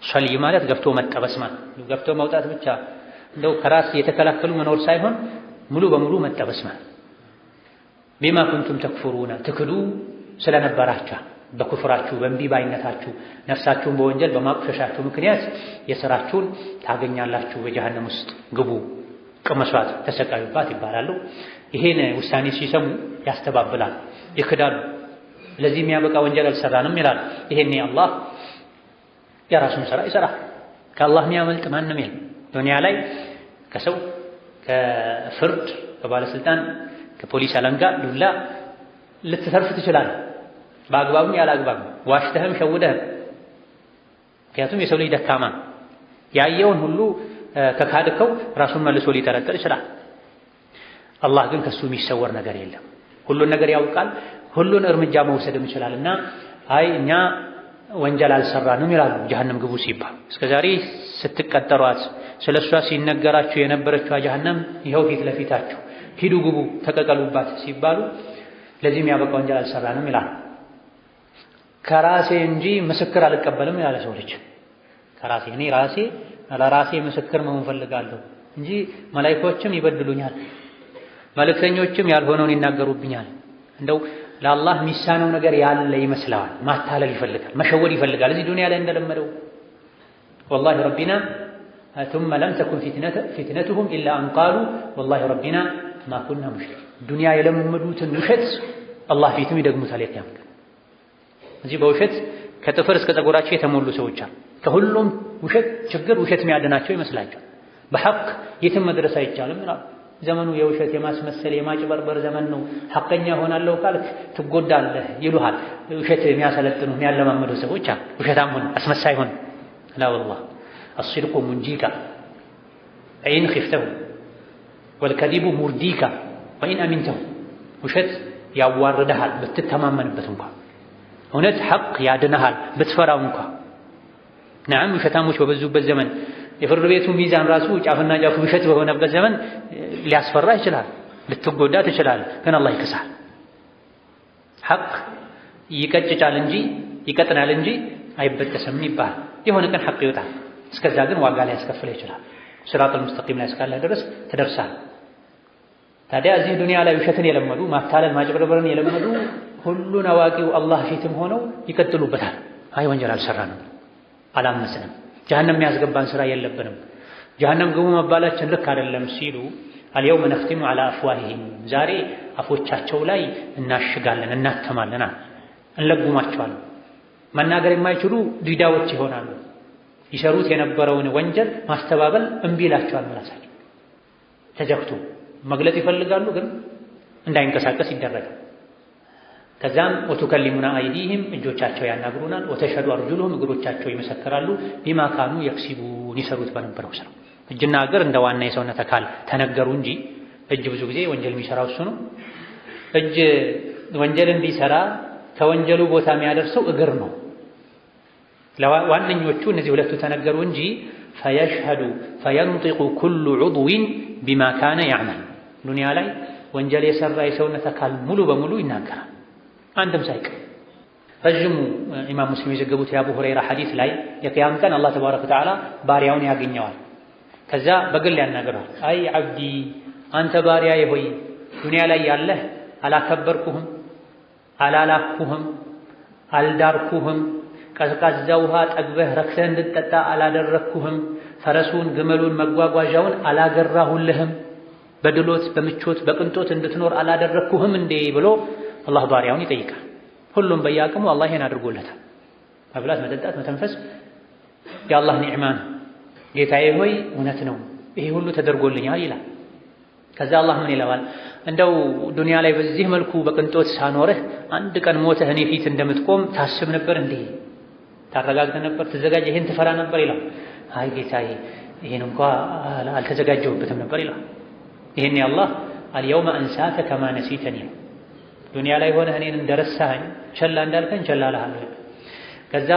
ሸልይ ማለት ገብቶ መጠበስ ማለት ገብቶ መውጣት ብቻ እንደው ከራስ የተከላከሉ መኖር ሳይሆን ሙሉ በሙሉ መጠበስ ማለት ቢማ ኩንቱም ተክፉሩና ትክዱ ስለነበራችሁ በኩፍራችሁ በእምቢ ባይነታችሁ ነፍሳችሁን በወንጀል በማቆሸሻችሁ ምክንያት የሥራችሁን ታገኛላችሁ በጀሃነም ውስጥ ግቡ ቅመሷት ተሰቃዩባት ይባላሉ ይሄን ውሳኔ ሲሰሙ ያስተባብላል ይክዳሉ ለዚህ የሚያበቃ ወንጀል አልሰራንም ይላል ይሄኔ አላህ የራሱን ሥራ ይሰራል ከአላህ የሚያመልጥ ማንም የለም ዱንያ ላይ ከሰው ከፍርድ ከባለስልጣን ከፖሊስ አለንጋ ዱላ ልትተርፍ ትችላለህ በአግባቡም ያላግባብ ዋሽተህም ሸውደህም ምክንያቱም የሰው ልጅ ደካማ ያየውን ሁሉ ከካድከው ራሱን መልሶ ሊጠረጥር ይችላል አላህ ግን ከሱ የሚሰወር ነገር የለም ሁሉን ነገር ያውቃል ሁሉን እርምጃ መውሰድም ይችላልና አይ እኛ ወንጀል አልሰራንም ይላሉ ጀሃነም ግቡ ሲባል እስከዛሬ ስትቀጠሯት ስለሷ ሲነገራችሁ የነበረችው ጀሃነም ይኸው ፊት ለፊታችሁ ሂዱ ግቡ ተቀቀሉባት ሲባሉ ለዚህ የሚያበቃ ወንጀል አልሰራንም ይላል ከራሴ እንጂ ምስክር አልቀበልም ይላል ሰው ልጅ ከራሴ እኔ ለራሴ ምስክር መሆን ፈልጋለሁ እንጂ መላእክቶችም ይበድሉኛል መልእክተኞችም ያልሆነውን ይናገሩብኛል እንደው ለአላህ ሚሳነው ነገር ያለ ይመስላል ማታለል ይፈልጋል መሸወድ ይፈልጋል እዚህ ዱንያ ላይ እንደለመደው والله ربنا ثم لم تكن فتنتهم الا ان قالوا والله ربنا ما كنا مشركين ዱንያ የለመዱትን ውሸት አላህ ፊትም ይደግሙታል ያም እዚህ በውሸት ከጥፍር እስከ ፀጉራቸው የተሞሉ ሰዎች አሉ ከሁሉም ውሸት ችግር ውሸት የሚያድናቸው ይመስላቸው በሐቅ የትም መድረስ አይቻልም ይላል ዘመኑ የውሸት የማስመሰል የማጭበርበር ዘመን ነው ሐቀኛ ሆናለሁ ካልክ ትጎዳለህ ይሉሃል ውሸት የሚያሰለጥኑ የሚያለማመዱ ሰዎች አሉ ውሸታም ሆነ አስመሳይ ሆነ لا والله الصدق منجيك إن خفته والكذب مرديك وإن أمنته ውሸት ያዋርደሃል ብትተማመንበት እንኳን እውነት ሐቅ ያድነሃል ብትፈራው እንኳን نعم ውሸታሞች በበዙበት ዘመን የፍርድ ቤቱ ሚዛን ራሱ ጫፍና ጫፉ ውሸት በሆነበት ዘመን ሊያስፈራ ይችላል ልትጎዳ ትችላለህ ግን አላህ ይከሳል ሐቅ ይቀጭጫል እንጂ ይቀጥናል እንጂ አይበጠስም ይባል የሆነ ቀን ሐቅ ይወጣል እስከዛ ግን ዋጋ ላይ ያስከፍል ይችላል ሲራጡል ሙስተቂም ላይ እስካለ ድረስ ተደርሳል ታዲያ እዚህ ዱንያ ላይ ውሸትን የለመዱ ማታለል ማጭበርበርን የለመዱ ሁሉን አዋቂው አላህ ፊትም ሆነው ይቀጥሉበታል አይ ወንጀል አልሰራንም አላመሰንም ጀሃነም የሚያስገባን ስራ የለብንም ጀሃነም ግቡ መባላችን ልክ አይደለም ሲሉ اليوم نختم على افواههم ዛሬ አፎቻቸው ላይ እናሽጋለን እናተማለና እንለጉማቸዋለን መናገር የማይችሉ ዲዳዎች ይሆናሉ ይሰሩት የነበረውን ወንጀል ማስተባበል እምቢ ይላቸዋል ራሳቸው ተጀክቱ መግለጽ ይፈልጋሉ ግን እንዳይንቀሳቀስ ይደረጋል ከዛም ወተከሊሙና አይዲህም እጆቻቸው ያናግሩናል ወተሸዱ አርጁሉሁም እግሮቻቸው ይመሰክራሉ ቢማ ካኑ የክሲቡን ይሰሩት በነበረው ስራ እጅና እግር እንደ ዋና የሰውነት አካል ተነገሩ እንጂ እጅ ብዙ ጊዜ ወንጀል የሚሰራው እሱ ነው እጅ ወንጀልን ቢሰራ ከወንጀሉ ቦታ የሚያደርሰው እግር ነው ለዋንኞቹ እነዚህ ሁለቱ ተነገሩ እንጂ فيشهد فينطق كل عضو بما كان يعمل ዱንያ ላይ ወንጀል የሰራ የሰውነት አካል ሙሉ በሙሉ ይናገራል አንድም ሳይቀር ረጅሙ ኢማም ሙስሊም የዘገቡት የአቡ ሁረይራ ሐዲስ ላይ የቂያም ቀን አላህ ተባረከ ወተዓላ ባሪያውን ያገኘዋል ከዛ በግል ያናገራል አይ አብዲ አንተ ባሪያዬ ሆይ ዱንያ ላይ ያለህ አላከበርኩህም አላላኩህም አልዳርኩህም ቀዝቃዛ ውሃ ጠግበህ ረክሰህ እንድትጠጣ አላደረኩህም ፈረሱን ግመሉን መጓጓዣውን አላገራሁልህም በድሎት በምቾት በቅንጦት እንድትኖር አላደረኩህም እንዴ ብሎ አላህ ባሪያውን ይጠይቃል ሁሉም በያቅሙ አላህ ይሄን አድርጎለታል መብላት መጠጣት መተንፈስ የአላህ ኒዕማ ነው ጌታዬ ሆይ እውነት ነው ይሄ ሁሉ ተደርጎልኛል ይላል ከዛ አላህ ምን ይለዋል እንደው ዱንያ ላይ በዚህ መልኩ በቅንጦት ሳኖርህ አንድ ቀን ሞተህ እኔ ፊት እንደምትቆም ታስብ ነበር እንዴ ታረጋግተህ ነበር ትዘጋጅ ይሄን ትፈራ ነበር ይላል አይ ጌታዬ ይሄን እንኳን አልተዘጋጀሁበትም ነበር ይላል። ይሄን አላህ አልየውመ አንሳከ ከማ ነሲተኒ ዱንያ ላይ ሆነህ እኔን እንደረሳኸኝ ቸላ እንዳልከኝ ቸላ እልሃለሁ። ከዛ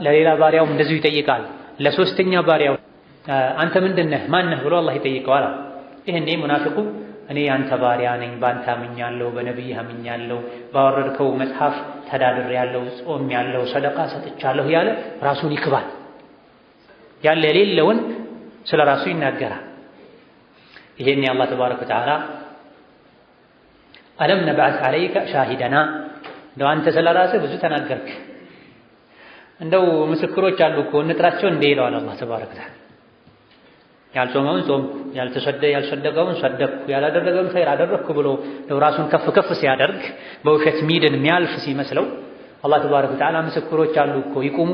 ለሌላ ባሪያው እንደዚሁ ይጠይቃል። ለሶስተኛ ባሪያው አንተ ምንድነህ ማነህ ብሎ አላህ ይጠይቀዋል። ይሄኔ ሙናፊቁ እኔ አንተ ባሪያ ነኝ፣ ባንተ አምኛለሁ፣ በነብይህ አምኛለሁ፣ ባወረድከው መጽሐፍ ተዳድሬያለሁ፣ ጾሜያለሁ፣ ሰደቃ ሰጥቻለሁ ያለ ራሱን ይክባል። ያለ የሌለውን ስለ ራሱ ይናገራል። ይሄኔ አላህ ተባረከ ወተዓላ አለም ነብዐስ ዐለይከ ሻሂደና እንደው አንተ ስለ ራስህ ብዙ ተናገርክ፣ እንደው ምስክሮች አሉ እኮ እንጥራቸው እንደ ይለዋል አላህ ተባረከ ወተዓላ። ያልጾመውን ጾምኩ፣ ያልሰደቀውን ሰደቅኩ፣ ያላደረገውን ኸይር አደረግኩ ብሎ ራሱን ከፍ ከፍ ሲያደርግ በውሸት ሚድን የሚያልፍ ሲመስለው አላህ ተባረከ ወተዓላ ምስክሮች አሉ እኮ ይቁሙ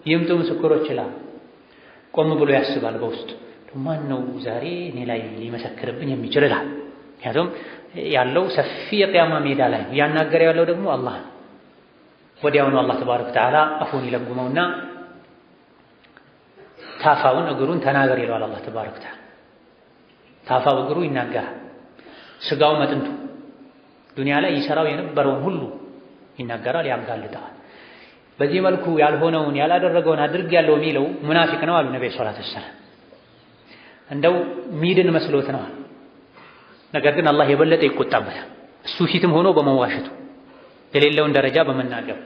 ይምጡ ምስክሮች ይላል። ቆም ብሎ ያስባል በውስጥ ማን ነው ዛሬ እኔ ላይ ሊመሰክርብኝ የሚችል ይላል። ምክንያቱም ያለው ሰፊ የቂያማ ሜዳ ላይ ያናገረ ያለው ደግሞ አላህ ነው። ወዲያውኑ አላህ ተባረከ ወተዓላ አፉን ይለጉመውና ታፋውን እግሩን ተናገር ይለዋል አላህ ተባረከ ወተዓላ። ታፋው እግሩ ይናገራል። ስጋው መጥንቱ ዱንያ ላይ ይሰራው የነበረውን ሁሉ ይናገራል፣ ያጋልጣል። በዚህ መልኩ ያልሆነውን ያላደረገውን አድርጌያለሁ የሚለው ሙናፊቅ ነው አሉ ነብዩ ሰለላሁ ዐለይሂ ወሰለም። እንደው ሚድን መስሎት ነው። ነገር ግን አላህ የበለጠ ይቆጣበታል እሱ ፊትም ሆኖ በመዋሸቱ የሌለውን ደረጃ በመናገር።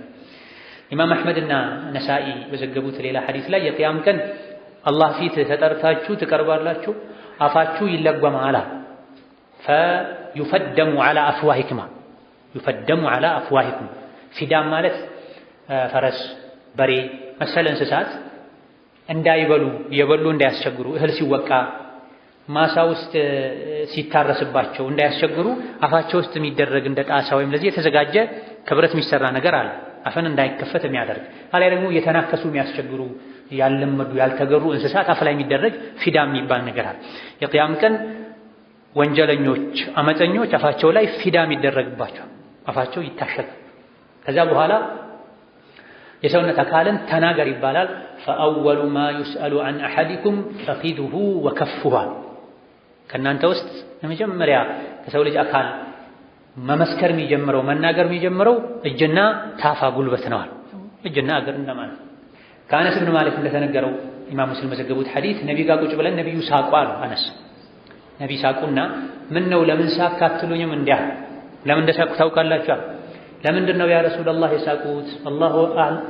ኢማም አሕመድና ነሳኢ በዘገቡት ሌላ ሐዲስ ላይ የቂያም ቀን አላህ ፊት ተጠርታችሁ ትቀርባላችሁ፣ አፋችሁ ይለጓማል። ፈዩፈደሙ ዐላ አፍዋሂክማ ዩፈደሙ ዐላ አፍዋሂኩም። ፊዳም ማለት ፈረስ፣ በሬ መሰል እንስሳት እንዳይበሉ የበሉ እንዳያስቸግሩ፣ እህል ሲወቃ ማሳ ውስጥ ሲታረስባቸው እንዳያስቸግሩ አፋቸው ውስጥ የሚደረግ እንደ ጣሳ ወይም ለዚህ የተዘጋጀ ከብረት የሚሰራ ነገር አለ፣ አፈን እንዳይከፈት የሚያደርግ አላይ ደግሞ የተናከሱ የሚያስቸግሩ ያልለመዱ ያልተገሩ እንስሳት አፍ ላይ የሚደረግ ፊዳ የሚባል ነገር አለ። የቂያም ቀን ወንጀለኞች አመፀኞች አፋቸው ላይ ፊዳ የሚደረግባቸው አፋቸው ይታሸግ። ከዛ በኋላ የሰውነት አካልን ተናገር ይባላል። ፈአወሉ ማ ዩስአሉ ዐን አሐዲኩም ፈኺዙሁ ወከፉሃ። ከእናንተ ውስጥ የመጀመሪያ ከሰው ልጅ አካል መመስከር የሚጀምረው መናገር የሚጀምረው እጅና ታፋ ጉልበት ነዋል። እጅና እግር እንደማለት። ከአነስ ብን ማሊክ እንደተነገረው ኢማም ሙስሊም በዘገቡት ሐዲስ ነቢ ጋር ቁጭ ብለን ነቢዩ ሳቁ አሉ። አነስ ነቢ ሳቁና ምን ነው ለምን ሳቅ አትሉኝም? እንዲያ ለምን እንደሳቁ ታውቃላችሁ? ለምንድን ነው ያ ረሱላህ የሳቁት?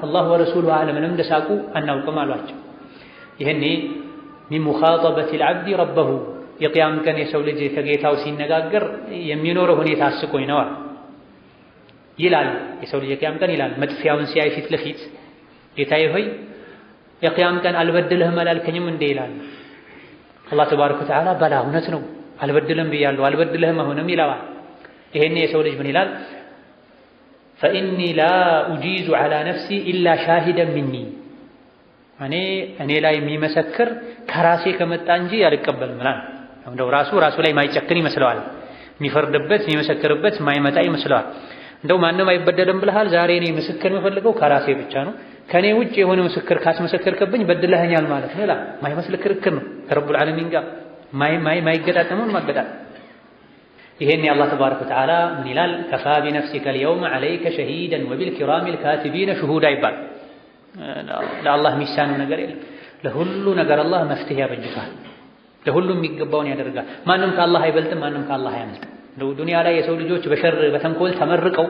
አላሁ ወረሱሉ አዕለም። ለምን እንደሳቁ አናውቅም አሏቸው። ይሄኔ ሚን ሙኻጠበቲል ዐብዲ ረበሁ የቂያም ቀን የሰው ልጅ ከጌታው ሲነጋገር የሚኖረው ሁኔታ አስቆኝ ነው ይላል። የሰው ልጅ የቂያም ቀን ይላል መጥፊያውን ሲያይ ፊት ለፊት ጌታዬ ሆይ የቂያም ቀን አልበድልህም አላልከኝም እንዴ ይላል። አላህ ተባረከ ወተዓላ በላ እውነት ነው አልበድልህም ብያለሁ አልበድልህም አሁንም ይለዋል። ይሄኔ የሰው ልጅ ምን ይላል? ፈኢኒ ላ ኡጂዙ ዐላ ነፍሲ ኢላ ሻሂደን ሚኒ። እኔ ላይ የሚመሰክር ከራሴ ከመጣ እንጂ አልቀበልም ይላል። እንደው ራሱ ላይ ማይጨክን ይመስለዋል። የሚፈርድበት የሚመሰክርበት ማይመጣ ይመስለዋል። እንደው ማንም አይበደልም ብለሃል፣ ዛሬ እኔ ምስክር የምፈልገው ከራሴ ብቻ ነው፣ ከኔ ውጭ የሆነ ምስክር ካስመሰከርከብኝ በድለኸኛል ማለት ነው ይላል። ማይመስል ክርክር ነው ከረቡል ዓለሚን ጋር ማይገጣጠመውን ማገጣጥ። ይሄን የአላህ ተባረከ ወተዓላ ምን ይላል? ከፋ ቢነፍሲከ አልየውመ ዐለይከ ሸሂደን ወቢልኪራሚል ካቲቢነ ሹሁዳ ይባል። ለአላህ የሚሳነው ነገር የለም። ለሁሉ ነገር አላህ መፍትሄ ያበጅቷል። ለሁሉም የሚገባውን ያደርጋል። ማንም ከአላህ አይበልጥም፣ ማንም ከአላህ አያመልጥም። ዱንያ ላይ የሰው ልጆች በሸር በተንኮል ተመርቀው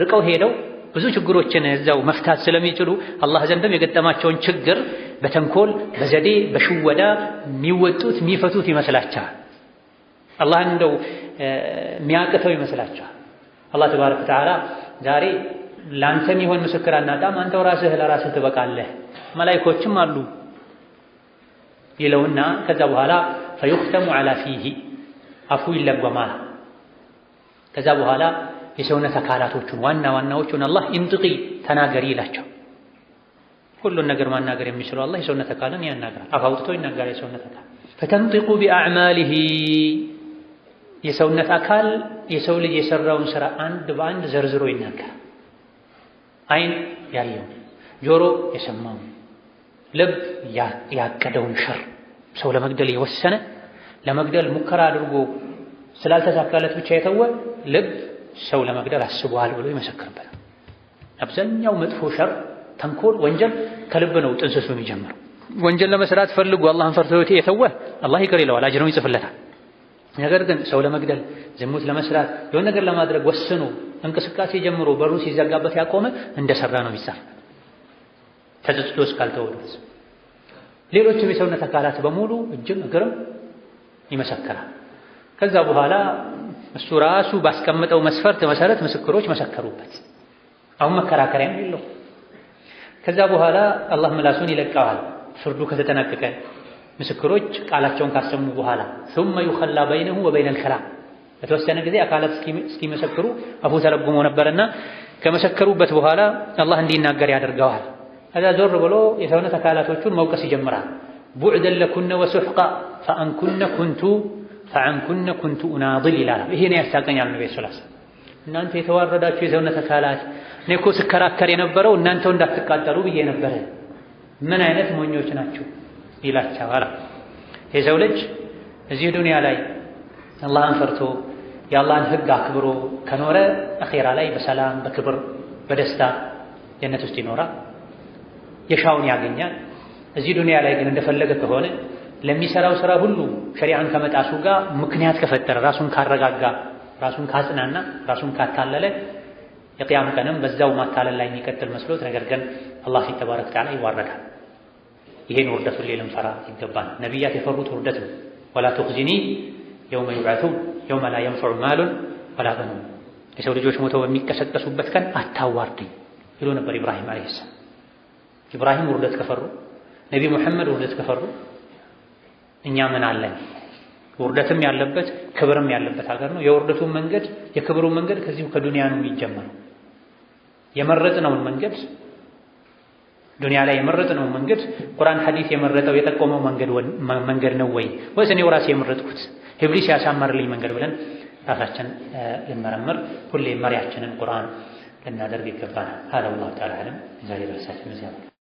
ርቀው ሄደው ብዙ ችግሮችን እዛው መፍታት ስለሚችሉ አላህ ዘንድም የገጠማቸውን ችግር በተንኮል በዘዴ በሽወዳ የሚወጡት የሚፈቱት ይመስላቸዋል። አላህን እንደው የሚያቅተው ይመስላቸዋል። አላህ ተባረከ ወተዓላ ዛሬ ላንተ የሚሆን ምስክር አናጣም፣ አንተው ራስህ ለራስህ ትበቃለህ፣ መላኢኮችም አሉ ይለውና ከዛ በኋላ ፈዩኽተሙ ዐላ ፊሂ አፉ ይለጓማል። ከዛ በኋላ የሰውነት አካላቶቹን ዋና ዋናዎቹን አላህ ኢንጥቂ ተናገሪ ይላቸው። ሁሉን ነገር ማናገር የሚችለው አላህ የሰውነት አካልን ያናግራል። አፍ አውጥቶ ይናገራል የሰውነት አካል። ፈተንጢቁ ቢአዕማሊሂ የሰውነት አካል የሰው ልጅ የሰራውን ስራ አንድ በአንድ ዘርዝሮ ይናገራል። አይን ያየው፣ ጆሮ የሰማው፣ ልብ ያቀደውን ሸር ሰው ለመግደል የወሰነ ለመግደል ሙከራ አድርጎ ስላልተሳካለት ብቻ የተወ ልብ ሰው ለመግደል አስቧል ብሎ ይመሰክርበታል። አብዛኛው መጥፎ ሸር፣ ተንኮል፣ ወንጀል ከልብ ነው ጥንስሱ የሚጀምረው። ወንጀል ለመስራት ፈልጎ አላህን ፈርቶ የተወ አላህ ይቅር ይለዋል፣ አጅሩን ይጽፍለታል። ነገር ግን ሰው ለመግደል፣ ዝሙት ለመስራት፣ የሆነ ነገር ለማድረግ ወስኖ እንቅስቃሴ ጀምሮ በሩ ሲዘጋበት ያቆመ እንደሰራ ነው የሚጻፍ ተጸጽቶ እስካልተወ ድረስ። ሌሎችም የሰውነት አካላት በሙሉ እጅም እግርም ይመሰክራል። ከዛ በኋላ እሱ ራሱ ባስቀመጠው መስፈርት መሰረት ምስክሮች መሰከሩበት። አሁን መከራከሪያም የለው። ከዛ በኋላ አላህ ምላሱን ይለቀዋል። ፍርዱ ከተጠናቀቀ ምስክሮች ቃላቸውን ካሰሙ በኋላ ثم يخلى بينه وبين الكلام በተወሰነ ጊዜ አካላት እስኪመሰክሩ አፉ ተረጉሞ ነበርና ከመሰከሩበት በኋላ አላህ እንዲናገር ያደርገዋል። ከዛ ዞር ብሎ የሰውነት አካላቶቹን መውቀስ ይጀምራል። بعدا لكن وسحقا فعنكن كنت أناضل ይላል። ይሄን ያሳቀኛል ነብዩ ሰለላሁ ዐለይሂ ወሰለም። እናንተ የተዋረዳችሁ የሰውነት አካላት እኔ እኮ ስከራከር የነበረው እናንተው እንዳትቃጠሉ ብዬ ነበር። ምን አይነት ሞኞች ናችሁ ይላቸዋል። የሰው ልጅ እዚህ ዱንያ ላይ አላህን ፈርቶ የአላህን ሕግ አክብሮ ከኖረ አኺራ ላይ በሰላም በክብር በደስታ ጀነት ውስጥ ይኖራል፣ የሻውን ያገኛል። እዚህ ዱንያ ላይ ግን እንደፈለገ ከሆነ ለሚሰራው ስራ ሁሉ ሸሪዓን ከመጣሱ ጋር ምክንያት ከፈጠረ ራሱን ካረጋጋ ራሱን ካጽናና ራሱን ካታለለ የቂያም ቀንም በዛው ማታለል ላይ የሚቀጥል መስሎት ነገር ግን አላህ ፊት ተባረከ ወተዓላ ይዋረዳል። ይሄን ውርደቱን ሊልንፈራ ይገባል። ነቢያት የፈሩት ውርደት ነው። ወላ ቱኽዚኒ የውመ ዩብዐሱን የውመ ላ የንፈዑ ማሉን ወላ በኑን፣ የሰው ልጆች ሞተው በሚቀሰቀሱበት ቀን አታዋርድኝ ይሉ ነበር ኢብራሂም ዓለይሂ ሰላም። ኢብራሂም ውርደት ከፈሩ፣ ነቢ ሙሐመድ ውርደት ከፈሩ እኛ ምን አለን? ውርደትም ያለበት ክብርም ያለበት ሀገር ነው። የውርደቱን መንገድ የክብሩን መንገድ ከዚሁ ከዱንያ ነው የሚጀመረው። የመረጥነውን መንገድ ዱንያ ላይ የመረጥነውን መንገድ ቁርአን ሐዲስ የመረጠው የጠቆመው መንገድ ነው ወይ ወይስ እኔው ራሴ የመረጥኩት ኢብሊስ ያሳመረልኝ መንገድ ብለን ራሳችን ልንመረምር ሁሌ መሪያችንን ቁርአን ልናደርግ ይገባናል። هذا والله تعالى أعلم.